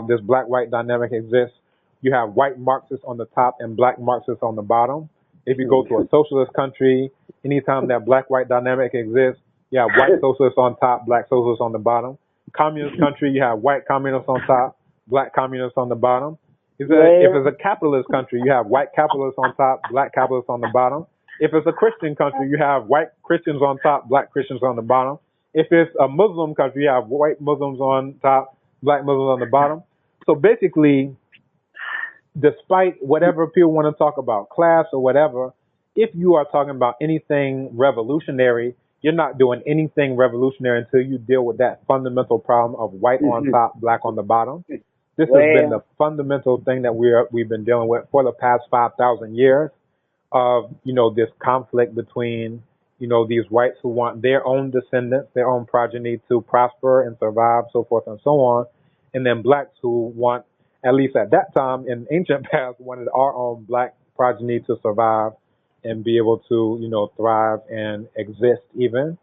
this black-white dynamic exists, you have white Marxists on the top and black Marxists on the bottom. If you go to a socialist country, anytime that black-white dynamic exists, you have white socialists on top, black socialists on the bottom. Communist country, you have white communists on top, black communists on the bottom. If it's a capitalist country, you have white capitalists on top, black capitalists on the bottom. If it's a Christian country, you have white Christians on top, black Christians on the bottom. If it's a Muslim country, you have white Muslims on top, black Muslims on the bottom. So basically, despite whatever people want to talk about, class or whatever, if you are talking about anything revolutionary, you're not doing anything revolutionary until you deal with that fundamental problem of white on top, black on the bottom. This has been the fundamental thing that we've been dealing with for the past 5,000 years of, this conflict between, these whites who want their own descendants, their own progeny to prosper and survive, so forth and so on, and then blacks who want, at least at that time in ancient past, wanted our own black progeny to survive and be able to, thrive and exist even.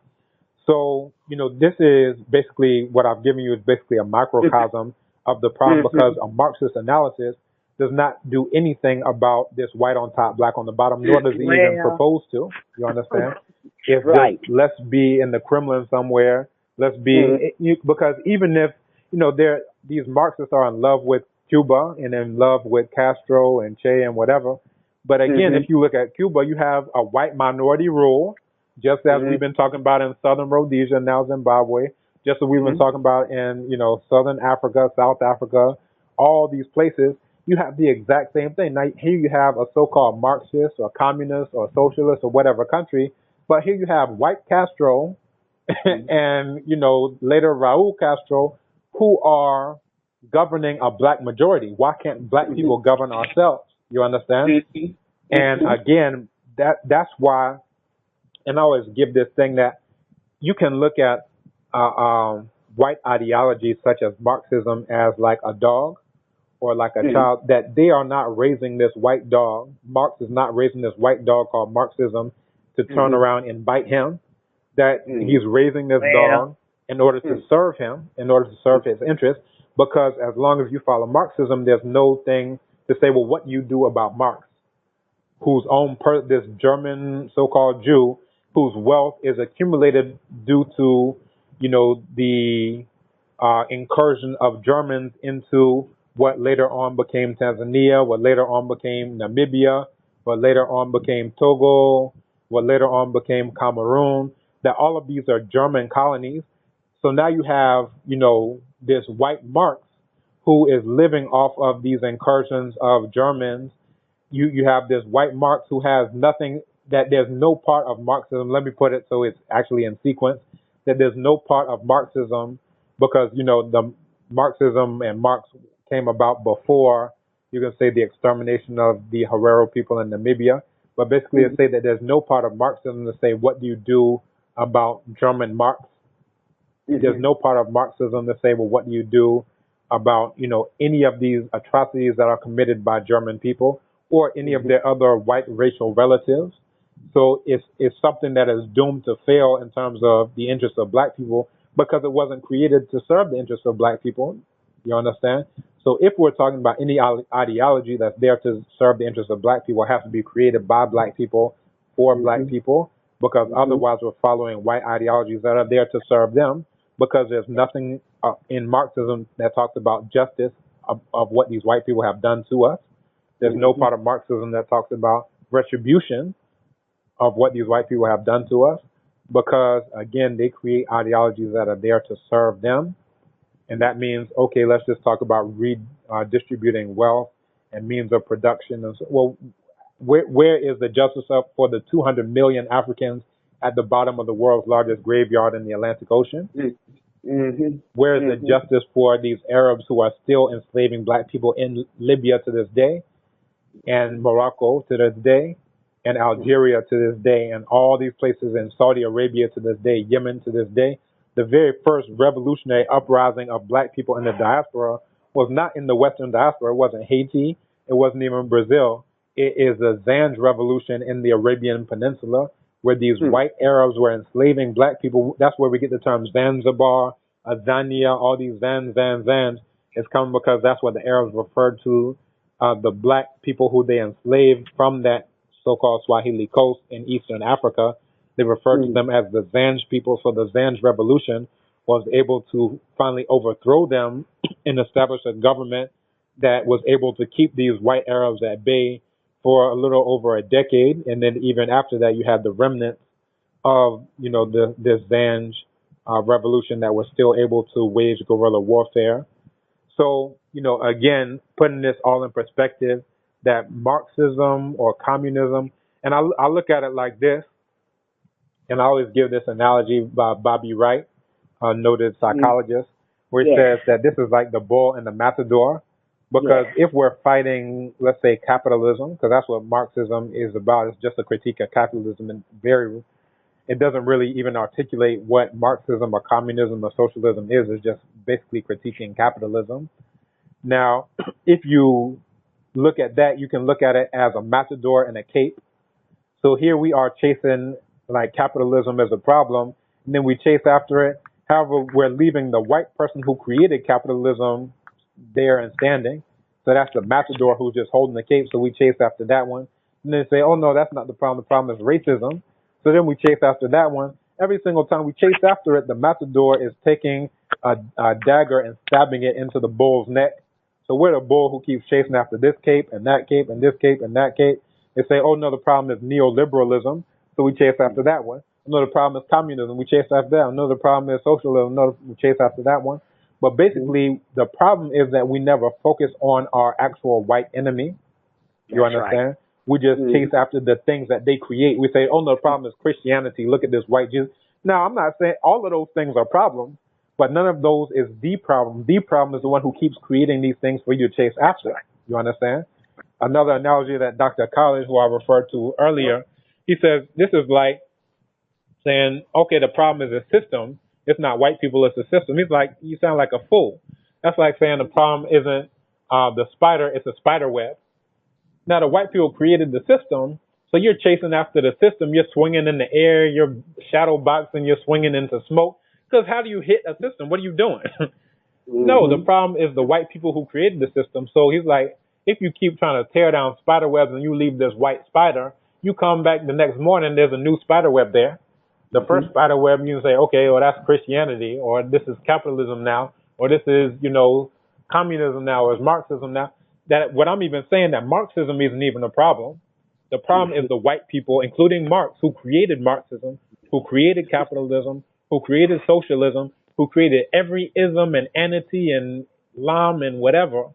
So, this is basically what I've given you is basically a microcosm of the problem because a Marxist analysis does not do anything about this white on top, black on the bottom, nor does it even propose to. You understand? It's right. Just, let's be in the Kremlin somewhere. Let's be, because even if, these Marxists are in love with Cuba and in love with Castro and Che and whatever. But again, if you look at Cuba, you have a white minority rule, just as we've been talking about in Southern Rhodesia, now Zimbabwe, just as we've been talking about in, Southern Africa, South Africa, all these places. You have the exact same thing. Now, here you have a so-called Marxist or communist or socialist or whatever country, but here you have white Castro and, later Raul Castro, who are governing a black majority. Why can't black people govern ourselves? You understand? And again, that's why, and I always give this thing that you can look at white ideologies such as Marxism as like a dog or like a child, that they are not raising this white dog. Marx is not raising this white dog called Marxism to turn around and bite him. That he's raising this dog in order to serve him, in order to serve his interests. Because as long as you follow Marxism, there's no thing to say, well, what you do about Marx, whose own this German so-called Jew, whose wealth is accumulated due to, the incursion of Germans into what later on became Tanzania, what later on became Namibia, what later on became Togo, what later on became Cameroon, that all of these are German colonies. So now you have, this white Marx who is living off of these incursions of Germans. You have this white Marx who has nothing, that there's no part of Marxism. Let me put it so it's actually in sequence, that there's no part of Marxism because, the Marxism and Marx came about before, you can say, the extermination of the Herero people in Namibia. But basically, to say that there's no part of Marxism to say, what do you do about German Marx? There's no part of Marxism to say, well, what do you do about, any of these atrocities that are committed by German people or any of their other white racial relatives. So it's something that is doomed to fail in terms of the interests of black people because it wasn't created to serve the interests of black people. You understand? So if we're talking about any ideology that's there to serve the interests of black people, it has to be created by black people for black people, because otherwise we're following white ideologies that are there to serve them, because there's nothing in Marxism that talks about justice of what these white people have done to us. There's no part of Marxism that talks about retribution of what these white people have done to us, because, again, they create ideologies that are there to serve them. And that means, okay, let's just talk about redistributing wealth and means of production. And so, well, where is the justice up for the 200 million Africans at the bottom of the world's largest graveyard in the Atlantic Ocean? Where is the justice for these Arabs who are still enslaving black people in Libya to this day, and Morocco to this day, and Algeria to this day, and all these places in Saudi Arabia to this day, Yemen to this day? The very first revolutionary uprising of black people in the diaspora was not in the Western diaspora. It wasn't Haiti. It wasn't even Brazil. It is the Zanj revolution in the Arabian Peninsula, where these white Arabs were enslaving black people. That's where we get the term Zanzibar, Azania, all these Zans. It's come because that's what the Arabs referred to the black people who they enslaved from that so-called Swahili coast in Eastern Africa. They referred to them as the Zanj people. So the Zanj revolution was able to finally overthrow them and establish a government that was able to keep these white Arabs at bay for a little over a decade. And then even after that, you had the remnants of, this Zanj revolution that was still able to wage guerrilla warfare. So, again, putting this all in perspective, that Marxism or communism, and I look at it like this, and I always give this analogy by Bobby Wright, a noted psychologist, where he says that this is like the bull and the matador. Because if we're fighting, let's say, capitalism, because that's what Marxism is about, it's just a critique of capitalism, and it doesn't really even articulate what Marxism or communism or socialism is. It's just basically critiquing capitalism. Now, if you look at that, you can look at it as a matador and a cape. So here we are chasing like capitalism as a problem, and then we chase after it. However, we're leaving the white person who created capitalism there and standing. So that's the matador who's just holding the cape. So we chase after that one. And then say, oh no, that's not the problem. The problem is racism. So then we chase after that one. Every single time we chase after it, the matador is taking a dagger and stabbing it into the bull's neck. So we're the bull who keeps chasing after this cape and that cape and this cape and that cape. They say, oh no, the problem is neoliberalism. So we chase after that one. Another problem is communism. We chase after that. Another problem is socialism. We chase after that one. But basically, the problem is that we never focus on our actual white enemy. You understand? Right. We just chase after the things that they create. We say, oh, no, the problem is Christianity. Look at this white Jesus. Now, I'm not saying all of those things are problems, but none of those is the problem. The problem is the one who keeps creating these things for you to chase after. You understand? Another analogy that Dr. Collins, who I referred to earlier, he says this is like saying, okay, the problem is a system. It's not white people, it's a system. He's like, you sound like a fool. That's like saying the problem isn't the spider, it's a spider web. Now, the white people created the system, so you're chasing after the system. You're swinging in the air, you're shadow boxing, you're swinging into smoke. Because how do you hit a system? What are you doing? No, the problem is the white people who created the system. So he's like, if you keep trying to tear down spider webs and you leave this white spider, you come back the next morning, there's a new spider web there. The first spider web, you can say, okay, well, that's Christianity, or this is capitalism now, or this is, communism now, or it's Marxism now. That what I'm even saying that Marxism isn't even a problem. The problem is the white people, including Marx, who created Marxism, who created capitalism, who created socialism, who created every ism and anity and lam and whatever.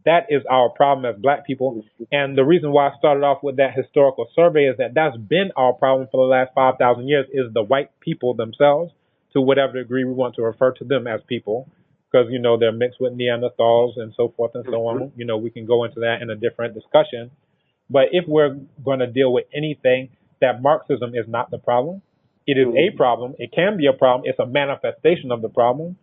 That is our problem as black people. And the reason why I started off with that historical survey is that that's been our problem for the last 5,000 years is the white people themselves, to whatever degree we want to refer to them as people, because, you know, they're mixed with Neanderthals and so forth and so on. You know, we can go into that in a different discussion. But if we're going to deal with anything, that Marxism is not the problem. It is a problem. It can be a problem. It's a manifestation of the problem.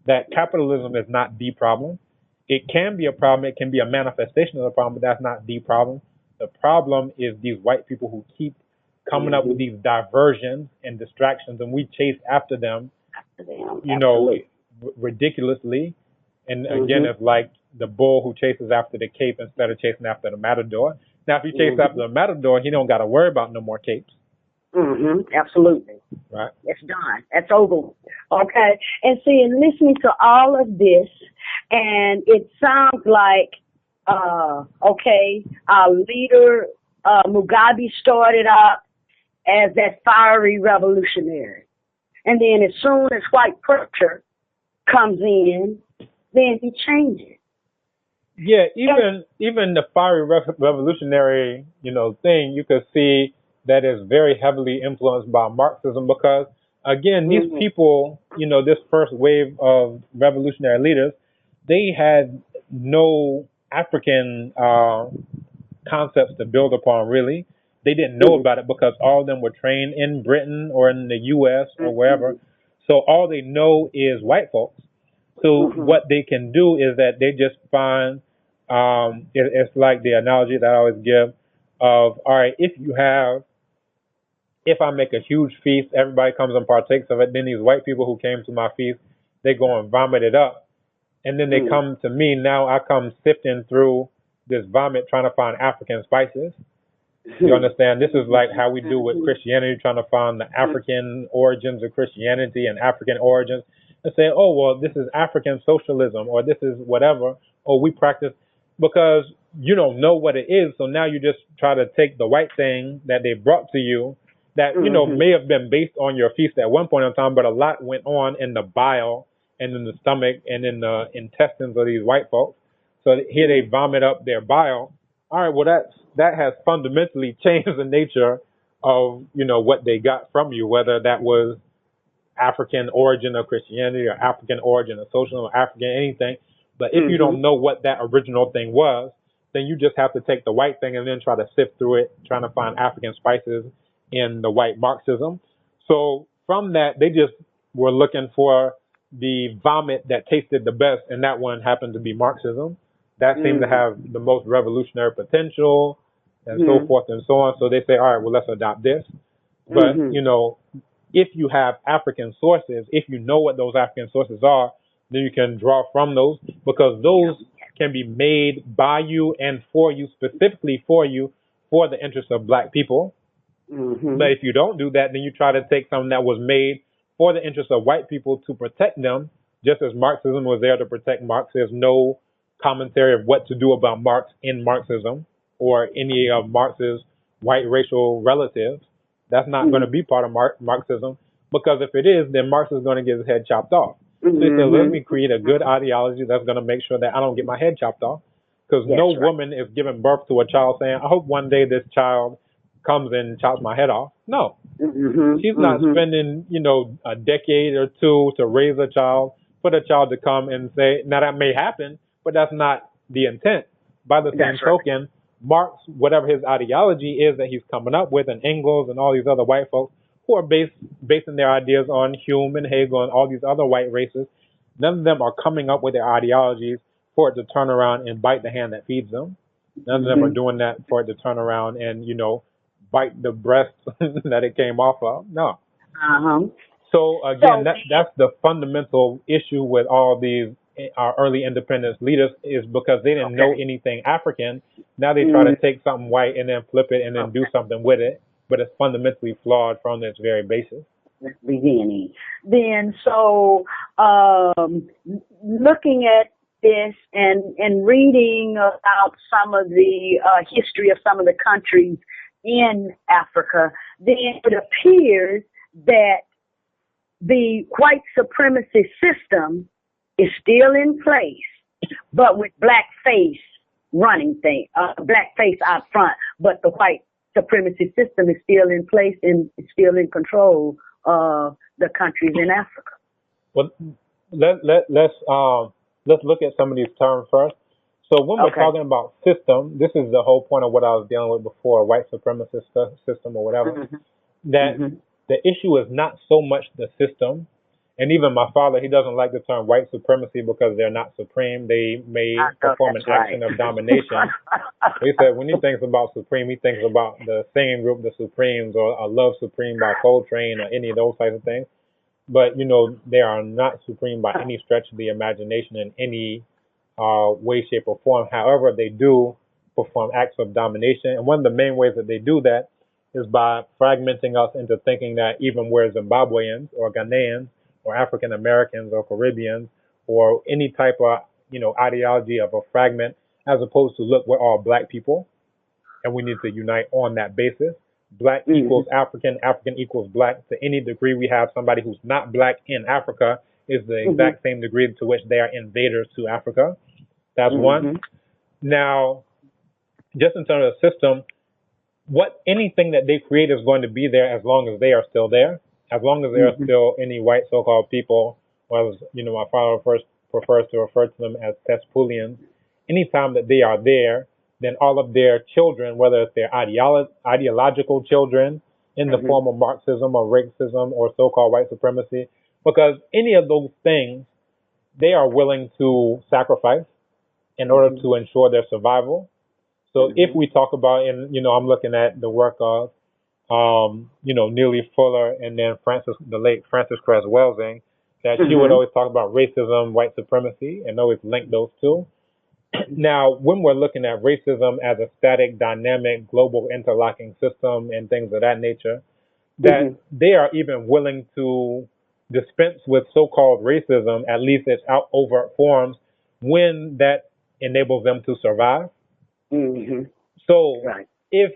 That capitalism is not the problem. It can be a problem. It can be a manifestation of the problem, but that's not the problem. The problem is these white people who keep coming up with these diversions and distractions, and we chase after them, you know, ridiculously. And again, it's like the bull who chases after the cape instead of chasing after the matador. Now, if you chase after the matador, he don't got to worry about no more capes. Absolutely. Right. It's done. That's over. Okay. And see, and listening to all of this, and it sounds like, okay, our leader, Mugabe, started out as that fiery revolutionary. And then as soon as white pressure comes in, then he changes. Yeah, even the fiery revolutionary, you know, thing, you could see that is very heavily influenced by Marxism because, again, these people, you know, this first wave of revolutionary leaders, they had no African concepts to build upon, really. They didn't know about it because all of them were trained in Britain or in the U.S. or wherever. So all they know is white folks. So what they can do is that they just find, it's like the analogy that I always give of, all right, if I make a huge feast, everybody comes and partakes of it, then these white people who came to my feast, they go and vomit it up. And then they come to me. Now I come sifting through this vomit trying to find African spices. You understand? This is like how we do with Christianity, trying to find the African origins of Christianity and African origins and say, oh, well, this is African socialism or this is whatever, or we practice because you don't know what it is. So now you just try to take the white thing that they brought to you that, you know, may have been based on your feast at one point in time, but a lot went on in the bile and in the stomach and in the intestines of these white folks. So here they vomit up their bile. All right, well, that has fundamentally changed the nature of, you know, what they got from you, whether that was African origin of Christianity or African origin of socialism or African anything. But if you don't know what that original thing was, then you just have to take the white thing and then try to sift through it, trying to find African spices in the white Marxism. So from that, they just were looking for the vomit that tasted the best, and that one happened to be Marxism. That seemed to have the most revolutionary potential and so forth and so on. So they say, all right, well, let's adopt this. But, you know, if you have African sources, if you know what those African sources are, then you can draw from those because those can be made by you and for you, specifically for you, for the interest of black people. But if you don't do that, then you try to take something that was made for the interest of white people to protect them, just as Marxism was there to protect Marx. There's no commentary of what to do about Marx in Marxism or any of Marx's white racial relatives. That's not going to be part of Marxism because if it is, then Marx is going to get his head chopped off. So he said, let me create a good ideology that's going to make sure that I don't get my head chopped off because no woman is giving birth to a child saying, I hope one day this child comes and chops my head off. No. She's not spending, you know, a decade or two to raise a child, for the child to come and say, now that may happen, but that's not the intent. By the same token, Marx, whatever his ideology is that he's coming up with, and Engels and all these other white folks who are basing their ideas on Hume and Hegel and all these other white races, none of them are coming up with their ideologies for it to turn around and bite the hand that feeds them. None of them are doing that for it to turn around and, you know, bite the breast that it came off of. No. So again, that's the fundamental issue with all these our early independence leaders is because they didn't know anything African. Now they try to take something white and then flip it and then do something with it, but it's fundamentally flawed from its very basis. Beginning. Then, so looking at this and reading about some of the history of some of the countries in Africa, then it appears that the white supremacy system is still in place, but with blackface running things, blackface out front, but the white supremacy system is still in place and still in control of the countries in Africa. Well, let's look at some of these terms first. So when we're talking about system, this is the whole point of what I was dealing with before, white supremacist system or whatever, that the issue is not so much the system. And even my father, he doesn't like the term white supremacy because they're not supreme. They may perform an action of domination. He said when he thinks about supreme, he thinks about the singing group, the Supremes, or I Love Supreme by Coltrane, or any of those types of things. But, you know, they are not supreme by any stretch of the imagination in any way, shape, or form. However, they do perform acts of domination. And one of the main ways that they do that is by fragmenting us into thinking that even we're Zimbabweans or Ghanaians or African Americans or Caribbeans or any type of, you know, ideology of a fragment, as opposed to, look, we're all black people and we need to unite on that basis. Black equals African, African equals black. To any degree we have somebody who's not black in Africa is the exact same degree to which they are invaders to Africa. That's one. Now, just in terms of the system, anything that they create is going to be there as long as they are still there. As long as there are still any white so-called people, or as, you know, my father first prefers to refer to them as Thespulians, anytime that they are there, then all of their children, whether it's their ideological children in the form of Marxism or racism or so-called white supremacy, because any of those things, they are willing to sacrifice in order to ensure their survival. So if we talk about, and, you know, I'm looking at the work of, you know, Neely Fuller and then the late Frances Cress Welsing, that she would always talk about racism, white supremacy, and always link those two. Now, when we're looking at racism as a static, dynamic, global interlocking system and things of that nature, that they are even willing to dispense with so-called racism, at least its overt forms, when that enables them to survive. So if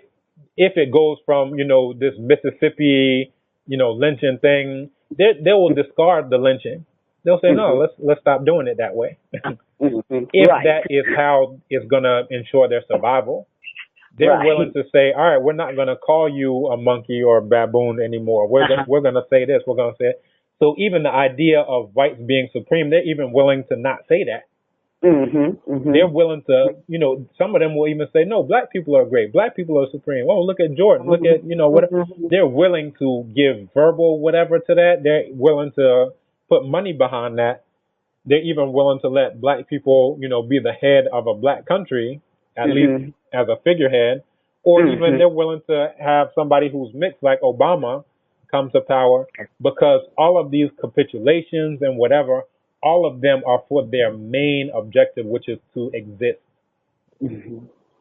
it goes from, you know, this Mississippi, you know, lynching thing, they will discard the lynching. They'll say, no, let's stop doing it that way. If that is how it's going to ensure their survival, they're willing to say, all right, we're not going to call you a monkey or a baboon anymore. We're going to say this. We're going to say it. So even the idea of whites being supreme, they're even willing to not say that. They're willing to, you know, some of them will even say, no, black people are great. Black people are supreme. Oh, look at Jordan. Look at, you know, what. They're willing to give verbal whatever to that. They're willing to put money behind that. They're even willing to let black people, you know, be the head of a black country, at least as a figurehead, or even they're willing to have somebody who's mixed like Obama come to power, because all of these capitulations and whatever, all of them are for their main objective, which is to exist.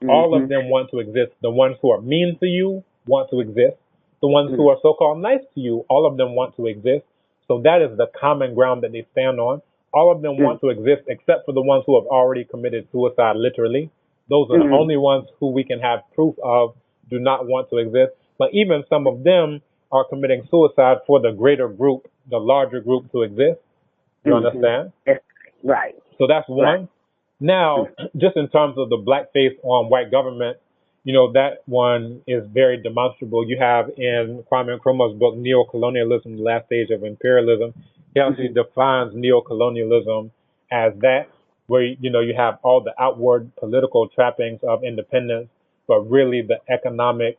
All of them want to exist. The ones who are mean to you want to exist. The ones who are so-called nice to you, all of them want to exist. So that is the common ground that they stand on. All of them want to exist except for the ones who have already committed suicide, literally. Those are the only ones who we can have proof of do not want to exist. But even some of them are committing suicide for the greater group, the larger group to exist. You understand? Right. So that's one. Now, just in terms of the blackface on white government, you know, that one is very demonstrable. You have in Kwame Nkrumah's book, Neocolonialism, The Last Stage of Imperialism, he actually defines neocolonialism as that where, you know, you have all the outward political trappings of independence, but really the economic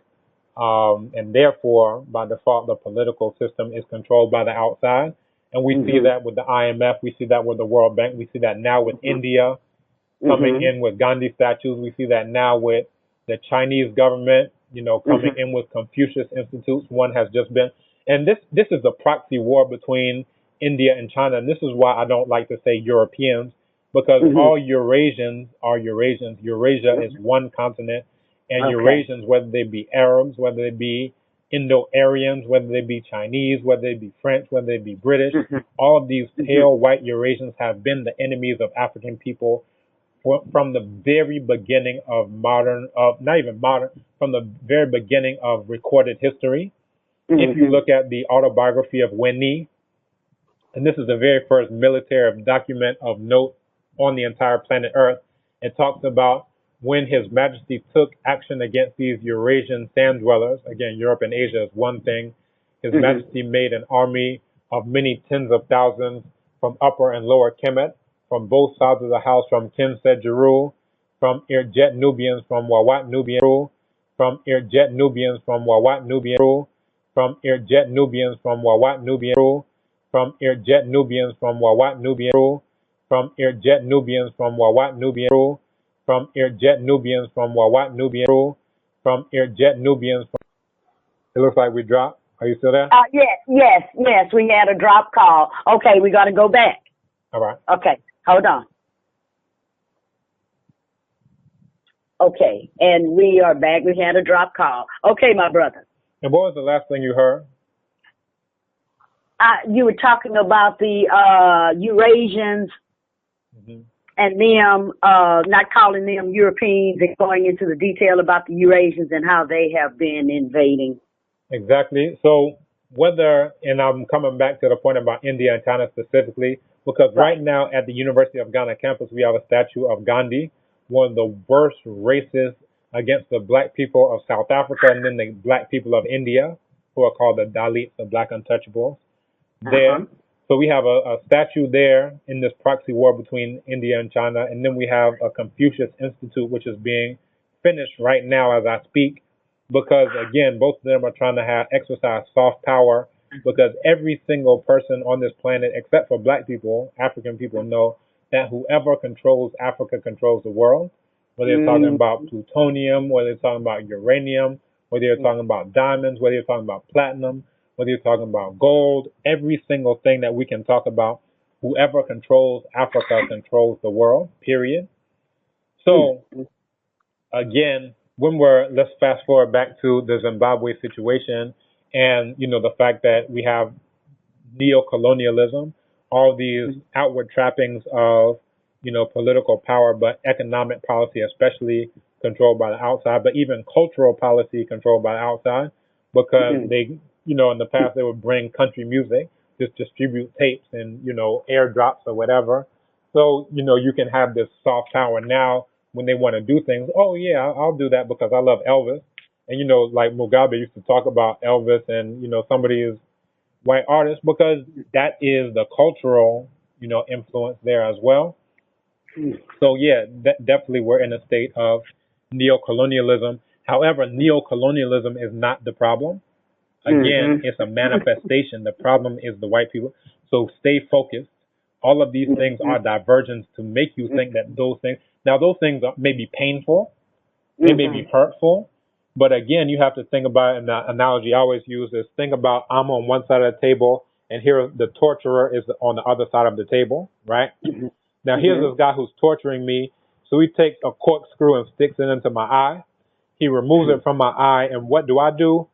and therefore, by default, the political system is controlled by the outside. And we see that with the IMF. We see that with the World Bank. We see that now with India coming in with Gandhi statues. We see that now with the Chinese government, you know, coming in with Confucius institutes. One has just been. And this is a proxy war between India and China. And this is why I don't like to say Europeans, because all Eurasians are Eurasians. Eurasia is one continent. And Eurasians, whether they be Arabs, whether they be Indo-Aryans, whether they be Chinese, whether they be French, whether they be British, all of these pale white Eurasians have been the enemies of African people from the very beginning of not even modern, from the very beginning of recorded history. If you look at the autobiography of Winnie, and this is the very first military document of note on the entire planet Earth, it talks about when His Majesty took action against these Eurasian sand dwellers. Again, Europe and Asia is one thing. His Majesty made an army of many tens of thousands from Upper and Lower Kemet, from both sides of the house, from Kinset-Jeru, from Irjet Nubians, from Wawat Nubians, from Irjet Nubians, from Wawat Nubians, from Irjet Nubians, from Wawat Nubians, from Irjet Nubians, from Wawat Nubians, from Irjet Nubians, from Wawat Nubians, from Irjet Nubians, from Wawat Nubians, from Irjet Nubians. It looks like we dropped. Are you still there? Yes. We had a drop call. Okay, we got to go back. All right. Okay, hold on. Okay, and we are back. We had a drop call. Okay, my brother. And what was the last thing you heard? You were talking about the Eurasians and them, not calling them Europeans, and going into the detail about the Eurasians and how they have been invading. Exactly. So and I'm coming back to the point about India and China specifically, because right now at the University of Ghana campus, we have a statue of Gandhi, one of the worst racists against the black people of South Africa and then the black people of India, who are called the Dalits, the black untouchables. There. So we have a statue there in this proxy war between India and China. And then we have a Confucius Institute, which is being finished right now as I speak, because, again, both of them are trying to exercise soft power, because every single person on this planet, except for black people, African people, know that whoever controls Africa controls the world, whether you're talking about plutonium, whether you're talking about uranium, whether you're talking about diamonds, whether you're talking about platinum, whether you're talking about gold, every single thing that we can talk about, whoever controls Africa controls the world, period. So, again, let's fast forward back to the Zimbabwe situation and, the fact that we have neo-colonialism, all these outward trappings of, political power, but economic policy, especially controlled by the outside, but even cultural policy controlled by the outside, because they, in the past, they would bring country music, just distribute tapes and, airdrops or whatever. So, you can have this soft power now when they want to do things. Oh, yeah, I'll do that because I love Elvis. And, like Mugabe used to talk about Elvis and, some of these white artists, because that is the cultural, influence there as well. So, yeah, definitely we're in a state of neo-colonialism. However, neo-colonialism is not the problem. Again, it's a manifestation. The problem is the white people. So stay focused. All of these things are diversions to make you think that those things may be painful, they may be hurtful, but again, you have to think about, and the analogy I always use is, think about I'm on one side of the table and here the torturer is on the other side of the table, right? Now here's this guy who's torturing me. So he takes a corkscrew and sticks it into my eye. He removes it from my eye, and what do?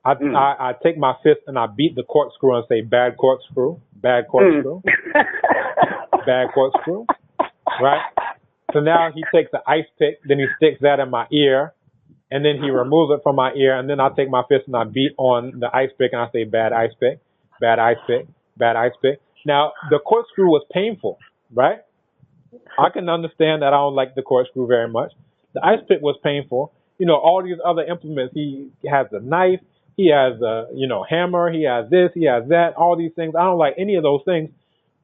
I take my fist and I beat the corkscrew and say, bad corkscrew, bad corkscrew, bad corkscrew, right? So now he takes the ice pick, then he sticks that in my ear, and then he removes it from my ear, and then I take my fist and I beat on the ice pick and I say, bad ice pick, bad ice pick, bad ice pick. Now, the corkscrew was painful, right? I can understand that I don't like the corkscrew very much. The ice pick was painful. All these other implements, he has a knife, he has a, hammer, he has this, he has that, all these things. I don't like any of those things.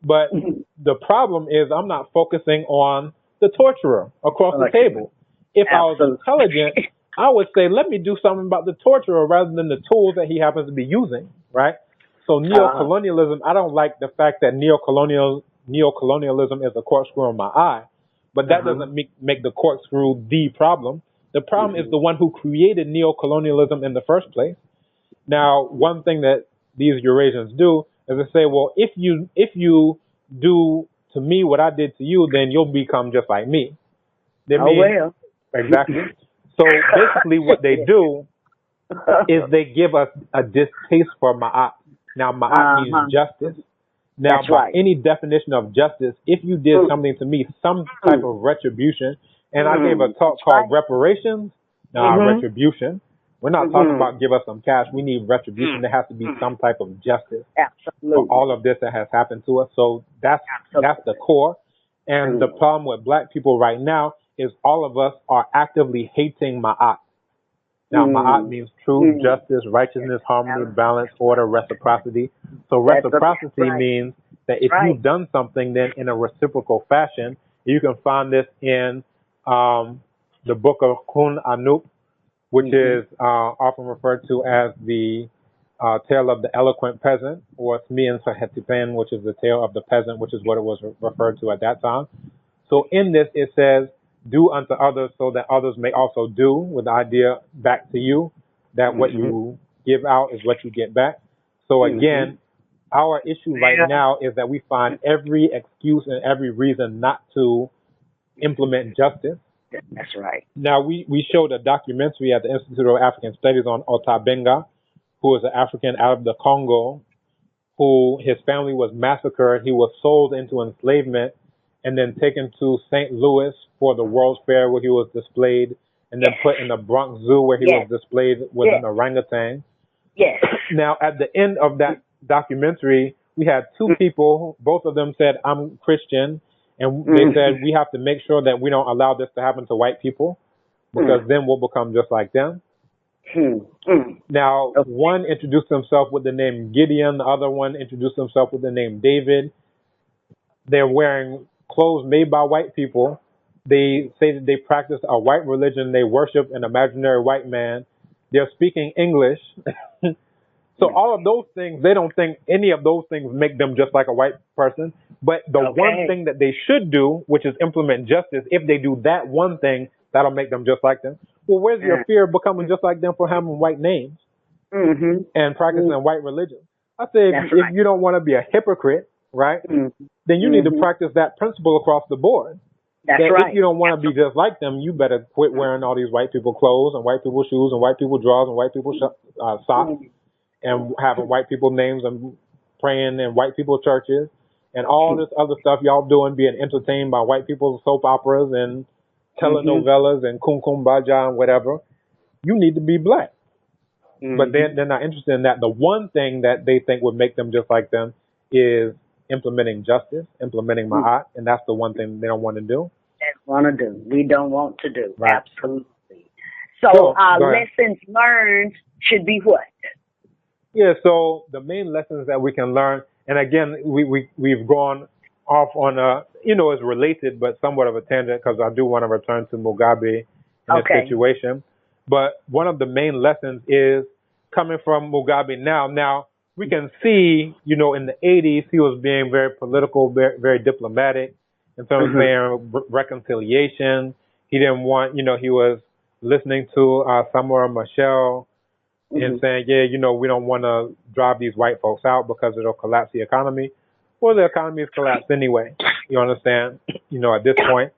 But the problem is I'm not focusing on the torturer across the table. If I was intelligent, I would say, let me do something about the torturer rather than the tools that he happens to be using, right? So neo-colonialism, I don't like the fact that neo-colonialism is a corkscrew in my eye, but that doesn't make the corkscrew the problem. The problem is the one who created neo-colonialism in the first place. Now, one thing that these Eurasians do is they say, well, if you do to me what I did to you, then you'll become just like me. Exactly. So basically what they do is they give us a distaste for Ma'at. Now, Ma'at means justice. Now, That's by right. any definition of justice, if you did something to me, some type of retribution, and I gave a talk That's called right. reparations, Mhm. retribution. We're not talking Mhm. about give us some cash. We need retribution. There has to be some type of justice for all Absolutely. of this that has happened to us. So that's the Absolutely. core. And the Mm. problem with black people right now is all of us are actively hating Ma'at. Now, Ma'at Mm. means truth, Mm. justice, righteousness, harmony, balance, order, reciprocity. So That's reciprocity right. means that That's if right. you've done something, then in a reciprocal fashion, you can find this in um, the book of Kun Anup, which Mhm. is often referred to as the tale of the eloquent peasant, or Smian Sahetipen, which is the tale of the peasant, which is what it was referred to at that time. So in this, it says, do unto others so that others may also do, with the idea back to you, that what Mhm. you give out is what you get back. So Mhm. again, our issue right Yeah. now is that we find every excuse and every reason not to implement justice. That's right. Now, we showed a documentary at the Institute of African Studies on Otabenga, who is an African out of the Congo, who his family was massacred. He was sold into enslavement and then taken to St. Louis for the World's Fair where he was displayed, and then Yes. put in the Bronx Zoo where he was Yes. displayed with Yes. an orangutan. Yes. Now, at the end of that documentary, we had two people. Both of them said, I'm Christian. And they Mhm. said, we have to make sure that we don't allow this to happen to white people because Mm. then we'll become just like them. Mm. Mm. Now, Okay. one introduced himself with the name Gideon. The other one introduced himself with the name David. They're wearing clothes made by white people. They say that they practice a white religion. They worship an imaginary white man. They're speaking English. So Mm. all of those things, they don't think any of those things make them just like a white person. But the one Okay. thing that they should do, which is implement justice, if they do that one thing, that'll make them just like them. Well, where's your Yeah. fear of becoming just like them for having white names Mhm. and practicing Mm. white religion? I say That's if right. you don't want to be a hypocrite, right, Mhm. then you need to Mhm. practice that principle across the board. That's That if right. you don't want to be Absolutely. just like them, you better quit wearing all these white people clothes and white people shoes and white people drawers and white people socks Mm. and having white people names and praying in white people churches and all this other stuff y'all doing, being entertained by white people's soap operas and Mhm. telenovelas and kum kum baja and whatever. You need to be black. But Mhm. they're not interested in that. The one thing that they think would make them just like them is implementing justice, implementing Mm. ma'at, and that's the one thing they don't want to do. Want to do. We don't want to do. Right. Absolutely. So So, our go ahead. lessons learned should be what? Yeah, so the main lessons that we can learn, and again, we've gone off on a, it's related, but somewhat of a tangent because I do want to return to Mugabe and his Okay. situation. But one of the main lessons is coming from Mugabe now. Now, we can see, in the 80s, he was being very political, very, very diplomatic in terms of Mhm. saying reconciliation. He didn't want, he was listening to Samuel Michel and Mhm. saying, yeah, we don't want to drive these white folks out because it'll collapse the economy. Well, the economy has collapsed anyway. You understand? At this point.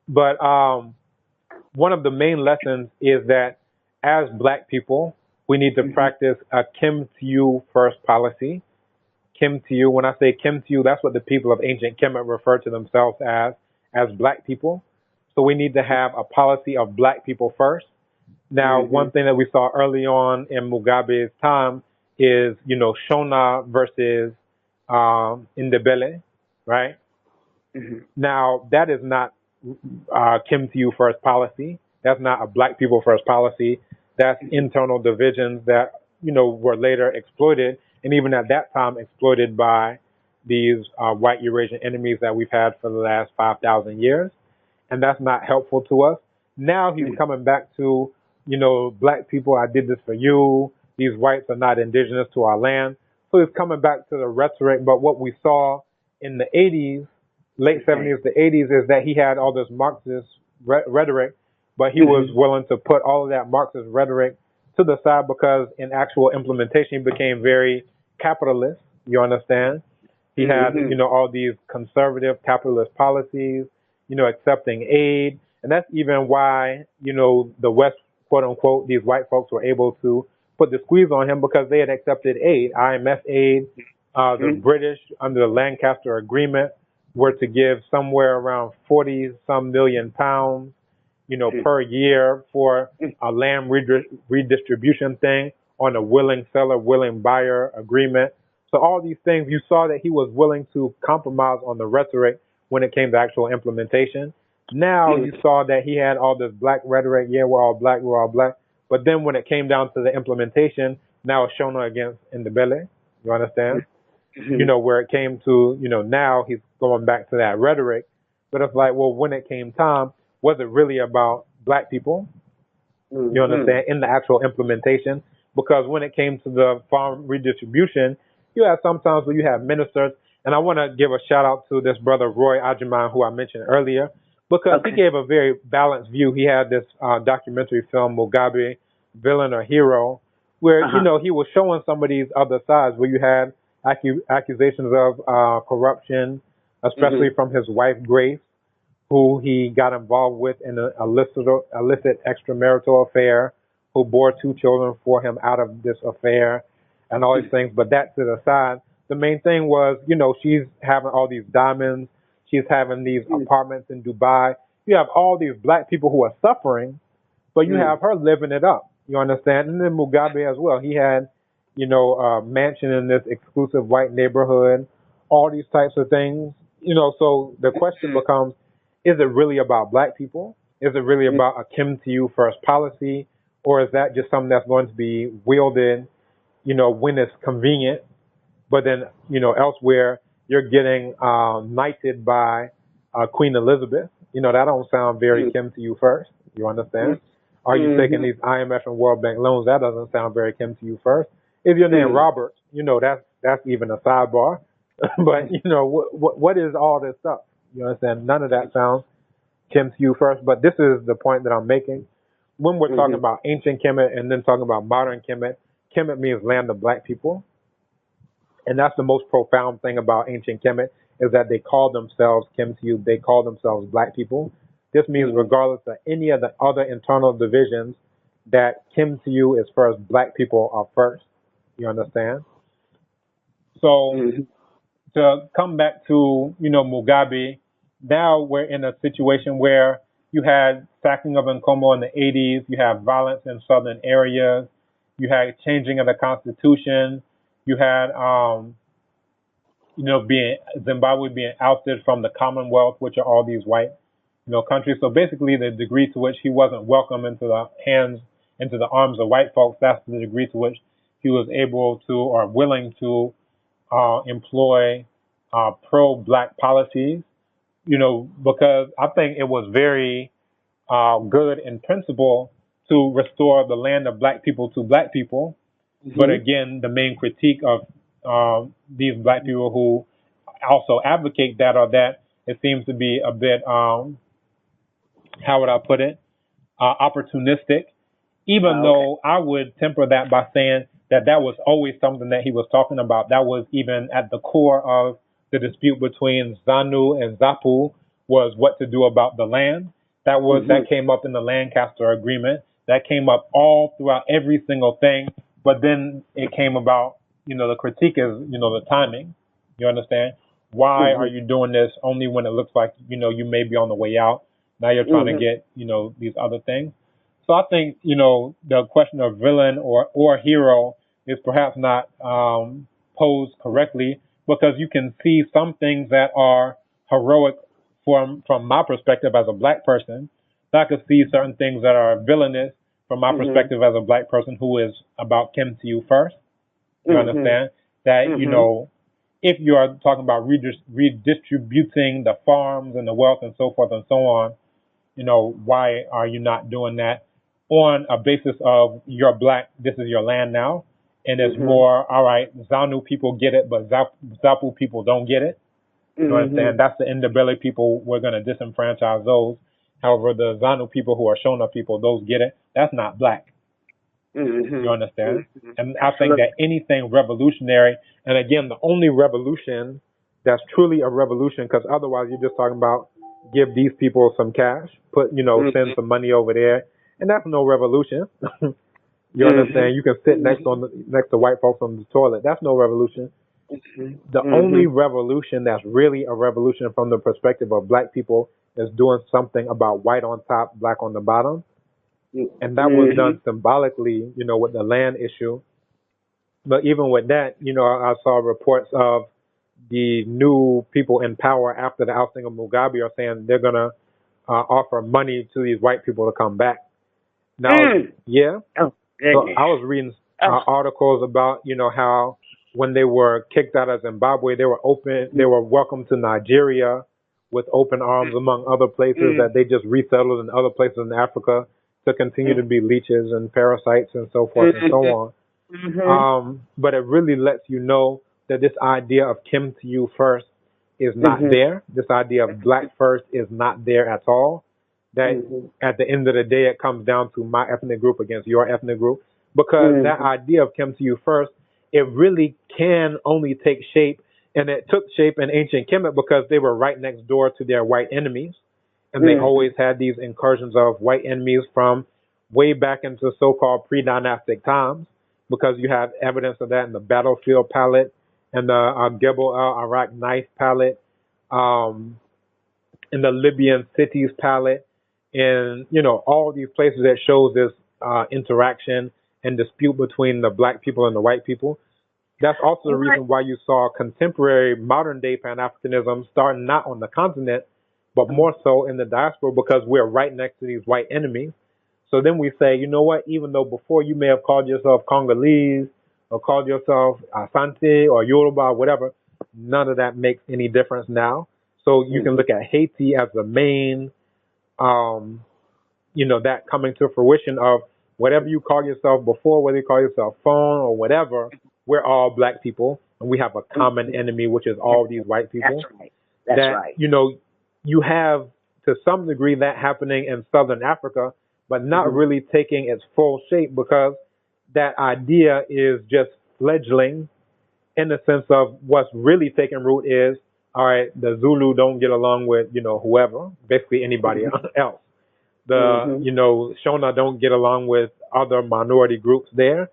But one of the main lessons is that as black people, we need to Mhm. practice a Kim to you first policy. Kim to you. When I say Kim to you, that's what the people of ancient Kemet refer to themselves as black people. So we need to have a policy of black people first. Now, one Mhm. thing that we saw early on in Mugabe's time is, Shona versus Ndebele, right? Mhm. Now, that is not Kim to you first policy. That's not a black people first policy. That's internal divisions that, were later exploited, and even at that time exploited by these white Eurasian enemies that we've had for the last 5,000 years. And that's not helpful to us. Now he's Mhm. coming back to, black people, I did this for you. These whites are not indigenous to our land. So he's coming back to the rhetoric. But what we saw in the 80s, late Okay. 70s to 80s, is that he had all this Marxist rhetoric, but he was Mhm. willing to put all of that Marxist rhetoric to the side because in actual implementation, he became very capitalist. You understand? He had, Mhm. all these conservative capitalist policies, accepting aid. And that's even why, the West, quote unquote, these white folks were able to put the squeeze on him because they had accepted aid, IMF aid, The British, under the Lancaster Agreement, were to give somewhere around 40-some million pounds, per year for a land redistribution thing on a willing seller, willing buyer agreement. So all these things, you saw that he was willing to compromise on the rhetoric when it came to actual implementation. Now you saw that he had all this black rhetoric, yeah, we're all black, we're all black. But then when it came down to the implementation, now it's Shona against Ndebele. You understand? Where it came to, now he's going back to that rhetoric. But it's like, well, when it came time, was it really about black people? You understand? In the actual implementation? Because when it came to the farm redistribution, you had sometimes where you have ministers, and I want to give a shout out to this brother Roy Ajiman, who I mentioned earlier, because he gave a very balanced view. He had this documentary film, Mugabe, Villain or Hero, where, he was showing some of these other sides where you had accusations of corruption, especially from his wife, Grace, who he got involved with in an illicit extramarital affair, who bore 2 children for him out of this affair, and all these things. But that to the side, the main thing was, she's having all these diamonds. She's having these apartments in Dubai. You have all these black people who are suffering, but you have her living it up. You understand? And then Mugabe as well. He had, a mansion in this exclusive white neighborhood, all these types of things. So the question becomes, is it really about black people? Is it really about a Kim to you first policy? Or is that just something that's going to be wielded, when it's convenient? But then, elsewhere, you're getting knighted by Queen Elizabeth. That don't sound very Kim to you first. You understand? Are you taking these IMF and World Bank loans? That doesn't sound very Kim to you first. If your name Robert, that's even a sidebar. But, what is all this stuff? You understand? None of that sounds Kim to you first. But this is the point that I'm making. When we're talking about ancient Kemet and then talking about modern Kemet, Kemet means land of black people. And that's the most profound thing about ancient Kemet, is that they call themselves Kim to you. They call themselves black people. This means regardless of any of the other internal divisions, that Kim to you is first, black people are first. You understand? So to come back to, Mugabe, now we're in a situation where you had sacking of Nkomo in the 80s. You have violence in southern areas. You had changing of the constitution. You had, Zimbabwe being ousted from the Commonwealth, which are all these white, countries. So basically, the degree to which he wasn't welcome into the arms of white folks, that's the degree to which he was able to or willing to employ pro-black policies. Because I think it was very good in principle to restore the land of black people to black people. But again, the main critique of these black people who also advocate that or that, it seems to be a bit, how would I put it, opportunistic, even though I would temper that by saying that was always something that he was talking about. That was even at the core of the dispute between ZANU and ZAPU, was what to do about the land. That came up in the Lancaster Agreement. That came up all throughout every single thing. But then it came about, the critique is, the timing. You understand? Why are you doing this only when it looks like, you may be on the way out? Now you're trying to get, these other things. So I think, the question of villain or hero is perhaps not posed correctly, because you can see some things that are heroic from my perspective as a black person. So I could see certain things that are villainous from my perspective as a black person who is about Kim to you first. You understand? That, if you are talking about redistributing the farms and the wealth and so forth and so on, why are you not doing that on a basis of you're black, this is your land now? And it's more, all right, ZANU people get it, but ZAPU people don't get it. You understand? That's the Ndebele people. We're going to disenfranchise those. However, the ZANU people who are Shona people, those get it. That's not black. You understand? And I think that anything revolutionary, and again, the only revolution that's truly a revolution, because otherwise you're just talking about give these people some cash, send some money over there, and that's no revolution. You understand? You can sit next to white folks on the toilet. That's no revolution. The only revolution that's really a revolution from the perspective of black people is doing something about white on top, black on the bottom. And that was done symbolically, with the land issue. But even with that, I saw reports of the new people in power after the ousting of Mugabe are saying they're going to offer money to these white people to come back. Now, yeah. Oh, so I was reading articles about, how when they were kicked out of Zimbabwe, they were welcomed to Nigeria with open arms, among other places that they just resettled in other places in Africa to continue to be leeches and parasites and so forth and so on. But it really lets you know that this idea of Kim to you first is not there. This idea of black first is not there at all. That at the end of the day, it comes down to my ethnic group against your ethnic group. Because that idea of Kim to you first, it really can only take shape. And it took shape in ancient Kemet because they were right next door to their white enemies. And they always had these incursions of white enemies from way back into so-called pre-dynastic times, because you have evidence of that in the battlefield palette and the Gebel el-Arak knife palette, in the Libyan cities palette, and, all these places that shows this interaction and dispute between the black people and the white people. That's also the reason why you saw contemporary modern-day Pan-Africanism starting not on the continent, but more so in the diaspora, because we're right next to these white enemies. So then we say, you know what, even though before you may have called yourself Congolese or called yourself Asante or Yoruba or whatever, none of that makes any difference now. So you can look at Haiti as the main, that coming to fruition of whatever you call yourself before, whether you call yourself Phone or whatever, we're all black people and we have a common enemy, which is all these white people. That's right. That's right. You have to some degree that happening in Southern Africa, but not really taking its full shape, because that idea is just fledgling in the sense of what's really taking root is, all right, the Zulu don't get along with, whoever, basically anybody else. The, Shona don't get along with other minority groups there,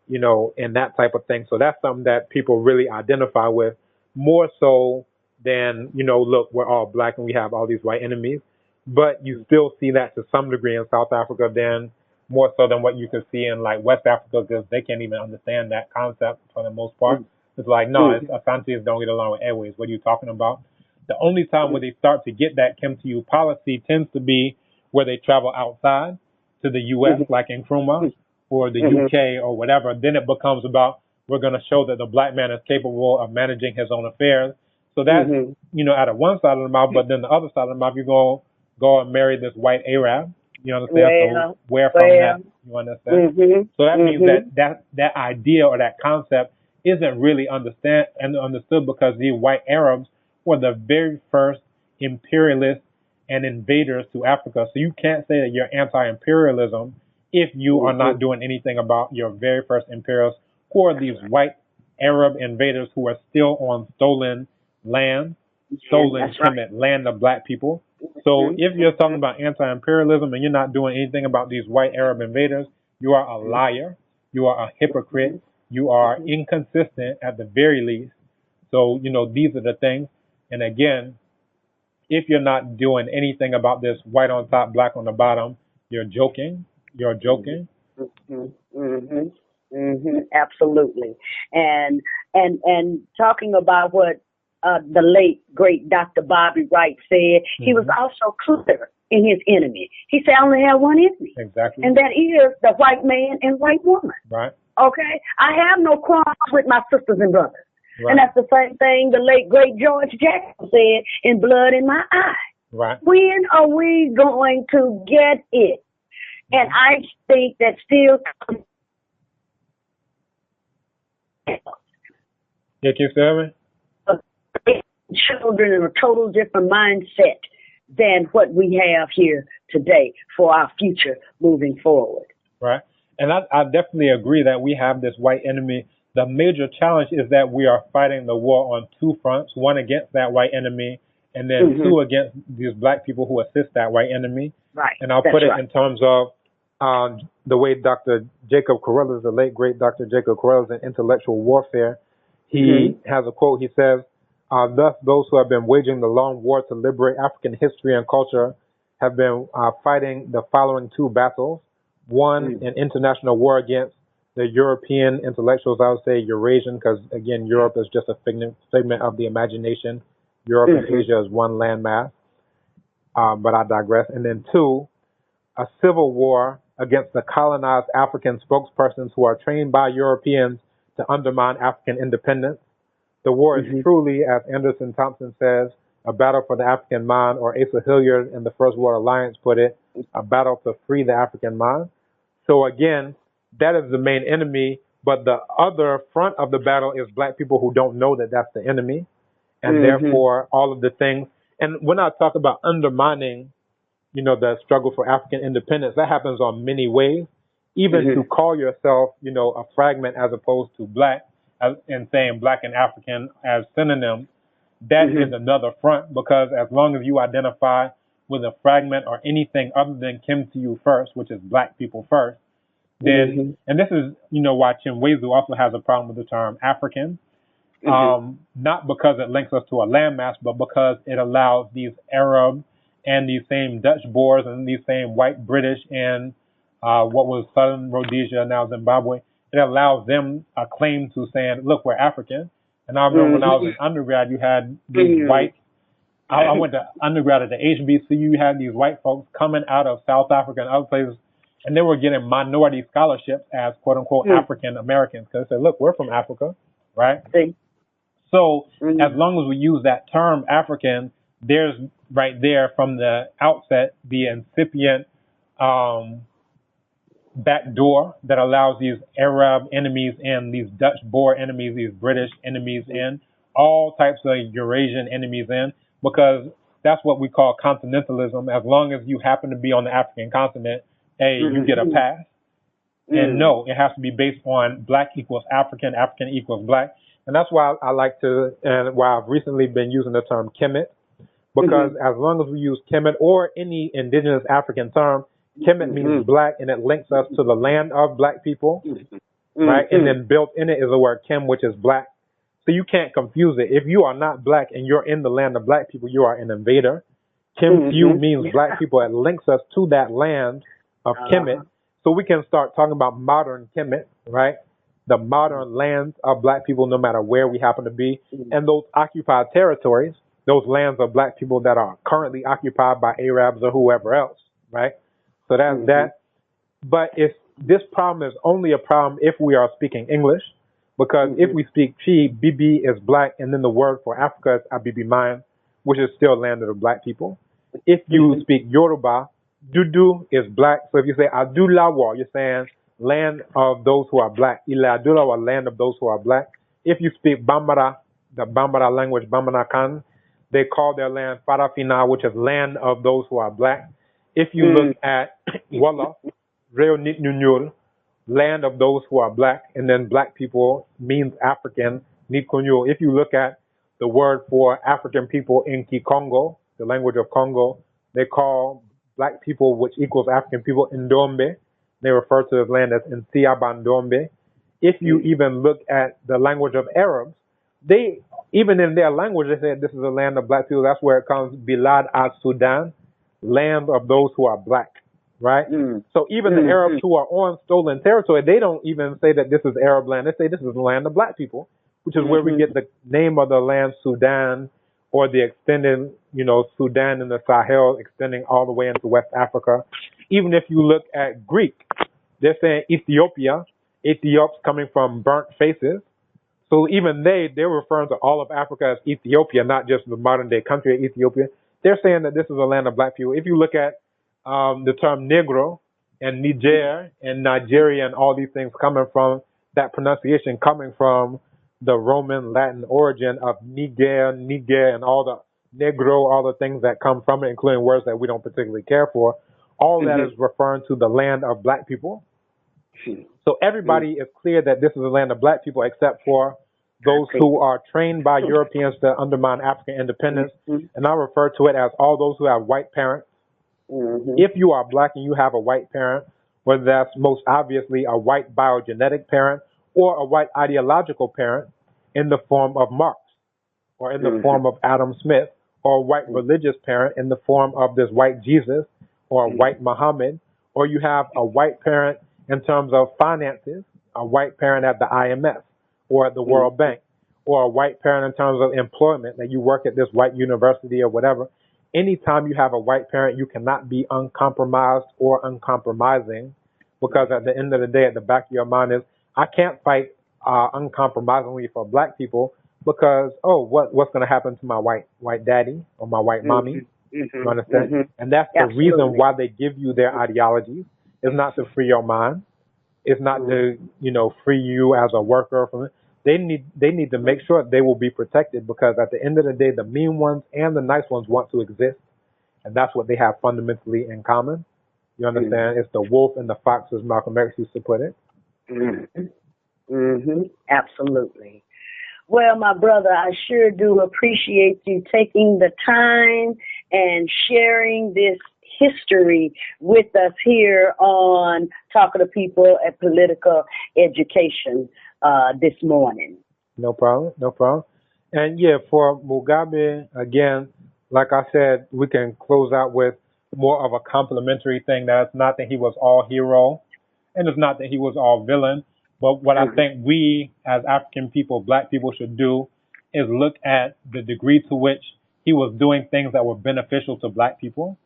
and that type of thing. So that's something that people really identify with more so than, look, we're all black and we have all these white enemies. But you still see that to some degree in South Africa, then more so than what you could see in like West Africa, because they can't even understand that concept for the most part. It's like, no, Asantes don't get along with Airways. What are you talking about? The only time where they start to get that Kim to you policy tends to be where they travel outside to the U.S., like in Nkrumah, or the U.K. or whatever. Then it becomes about, we're going to show that the black man is capable of managing his own affairs. So that's, out of one side of the mouth, but then the other side of the mouth, you're going to go and marry this white Arab. You understand? So where from that? You understand? So that means that idea or that concept isn't really understood, because the white Arabs were the very first imperialists and invaders to Africa. So you can't say that you're anti-imperialism if you are not doing anything about your very first imperialists, who are these white Arab invaders who are still on stolen land, land of black people. So if you're talking about anti-imperialism and you're not doing anything about these white Arab invaders, you are a liar, you are a hypocrite, you are inconsistent at the very least. So, these are the things. And again, if you're not doing anything about this white on top, black on the bottom, you're joking. You're joking. Absolutely. And talking about what the late great Dr. Bobby Wright said, he was also clear in his enemy. He said, I only have one enemy. Exactly. And that is the white man and white woman. Right. Okay? I have no quarrels with my sisters and brothers. Right. And that's the same thing the late great George Jackson said in Blood in My Eye. Right. When are we going to get it? And I think that still children in a total different mindset than what we have here today for our future moving forward. Right. And I definitely agree that we have this white enemy. The major challenge is that we are fighting the war on two fronts, one against that white enemy, and then two against these black people who assist that white enemy. Right. And I'll put it in terms of the way Dr. Jacob Carruthers, the late great Dr. Jacob Carruthers, in Intellectual Warfare, He has a quote. He says, thus those who have been waging the long war to liberate African history and culture have been fighting the following two battles. One, an international war against the European intellectuals. I would say Eurasian, because again, Europe is just a figment of the imagination. Europe and Asia is one landmass. But I digress. And then two, a civil war against the colonized African spokespersons who are trained by Europeans to undermine African independence. The war is truly, as Anderson Thompson says, a battle for the African mind, or Asa Hilliard in the First World Alliance put it, a battle to free the African mind. So again, that is the main enemy, but the other front of the battle is black people who don't know that that's the enemy, and therefore all of the things. And when I talk about undermining, the struggle for African independence, that happens on many ways. Even to call yourself, a fragment as opposed to black, and saying black and African as synonyms, that is another front, because as long as you identify with a fragment or anything other than kin to you first, which is black people first, then, and this is, why Chinwezu also has a problem with the term African, not because it links us to a landmass, but because it allows these Arab and these same Dutch Boers and these same white British and what was Southern Rhodesia, now Zimbabwe, it allows them a claim to saying, look, we're African. And I remember when I was in undergrad, you had these white, I went to undergrad at the HBCU, you had these white folks coming out of South Africa and other places, and they were getting minority scholarships as quote unquote African Americans, because they said, look, we're from Africa, right? So as long as we use that term African, there's right there from the outset the incipient back door that allows these Arab enemies in, these Dutch Boer enemies, these British enemies in, all types of Eurasian enemies in, because that's what we call continentalism. As long as you happen to be on the African continent, you get a pass. And no, it has to be based on black equals African, African equals black. And that's why I like to, and why I've recently been using the term Kemet, because as long as we use Kemet or any indigenous African term, Kemet means black, and it links us to the land of black people, right? And then built in it is the word Kem, which is black. So you can't confuse it. If you are not black and you're in the land of black people, you are an invader. Kem Fu means black people. It links us to that land of Kemet. So we can start talking about modern Kemet, right? The modern lands of black people, no matter where we happen to be. And those occupied territories, those lands of black people that are currently occupied by Arabs or whoever else, right? So that's that. But this problem is only a problem if we are speaking English, because if we speak Chi, Bibi is black, and then the word for Africa is Abibi Mine, which is still land of the black people. If you speak Yoruba, Dudu is black. So if you say Adulawa, you're saying land of those who are black. Ile Adulawa, land of those who are black. If you speak Bambara, the Bambara language, Bambara Kan, they call their land Farafina, which is land of those who are black. If you look at Walla, Reo Nitnunyul, land of those who are black, and then black people means African, Nitkunyul. If you look at the word for African people in Kikongo, the language of Congo, they call black people, which equals African people, Ndombe. They refer to the land as Nsiabandombe. If you even look at the language of Arabs, they, even in their language, they say this is a land of black people. That's where it comes, Bilad al-Sudan, land of those who are black, right? So even the Arabs who are on stolen territory, they don't even say that this is Arab land. They say this is the land of black people, which is where we get the name of the land, Sudan, or the extended, Sudan in the Sahel, extending all the way into West Africa. Even if you look at Greek, they're saying Ethiopia, Ethiops coming from burnt faces. So even they're referring to all of Africa as Ethiopia, not just the modern day country of Ethiopia. They're saying that this is a land of black people. If you look at the term Negro and Niger and Nigeria and all these things coming from that pronunciation, coming from the Roman Latin origin of Niger, and all the Negro, all the things that come from it, including words that we don't particularly care for, all that is referring to the land of black people. So everybody is clear that this is the land of black people, except for those who are trained by Europeans to undermine African independence. And I refer to it as all those who have white parents. If you are black and you have a white parent, whether that's most obviously a white biogenetic parent or a white ideological parent, in the form of Marx, or in the form of Adam Smith, or a white religious parent in the form of this white Jesus or a white Muhammad, or you have a white parent in terms of finances, a white parent at the IMF or at the World Bank, or a white parent in terms of employment, that you work at this white university or whatever. Anytime you have a white parent, you cannot be uncompromised or uncompromising, because at the end of the day, at the back of your mind is, I can't fight uncompromisingly for black people, because what's going to happen to my white daddy or my white mommy? You understand? And that's the reason why they give you their ideologies. It's not to free your mind. It's not to free you as a worker from it. They need to make sure they will be protected, because at the end of the day, the mean ones and the nice ones want to exist, and that's what they have fundamentally in common. You understand? It's the wolf and the fox, as Malcolm X used to put it. Absolutely. Well, my brother, I sure do appreciate you taking the time and sharing this history with us here on Talking to People at Political Education this morning. No problem. And yeah, for Mugabe, again, like I said, we can close out with more of a complimentary thing, that it's not that he was all hero, and it's not that he was all villain. But what I think we, as African people, black people, should do is look at the degree to which he was doing things that were beneficial to black people,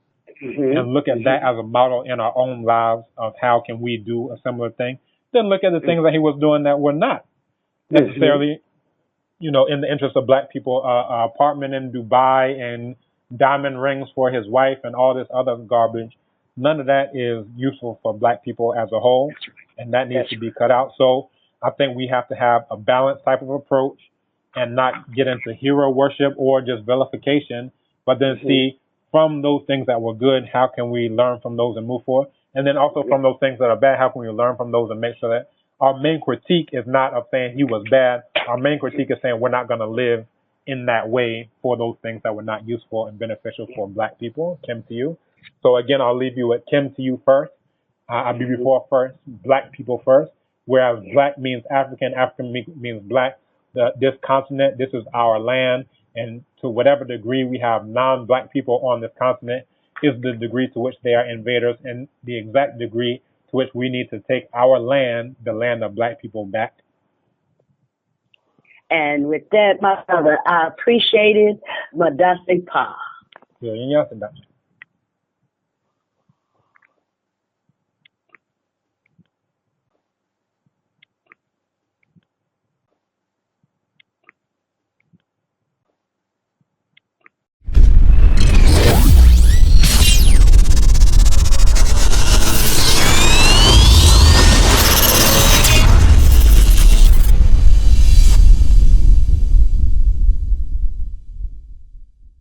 and look at that as a model in our own lives of how can we do a similar thing. Then look at the things that he was doing that were not necessarily, in the interest of black people. Apartment in Dubai and diamond rings for his wife and all this other garbage. None of that is useful for black people as a whole, and that needs to be cut out. So I think we have to have a balanced type of approach and not get into hero worship or just vilification, but then see from those things that were good, how can we learn from those and move forward? And then also from those things that are bad, how can we learn from those and make sure that our main critique is not of saying he was bad. Our main critique is saying we're not going to live in that way for those things that were not useful and beneficial for black people. Kim, to you. So again, I'll leave you with Kim, to you first. I'll be before first, black people first. Whereas black means African, African means black. This continent, this is our land. And to whatever degree we have non-black people on this continent is the degree to which they are invaders, and the exact degree to which we need to take our land, the land of black people, back. And with that, my brother, I appreciate it. Madasi Pa. Yeah,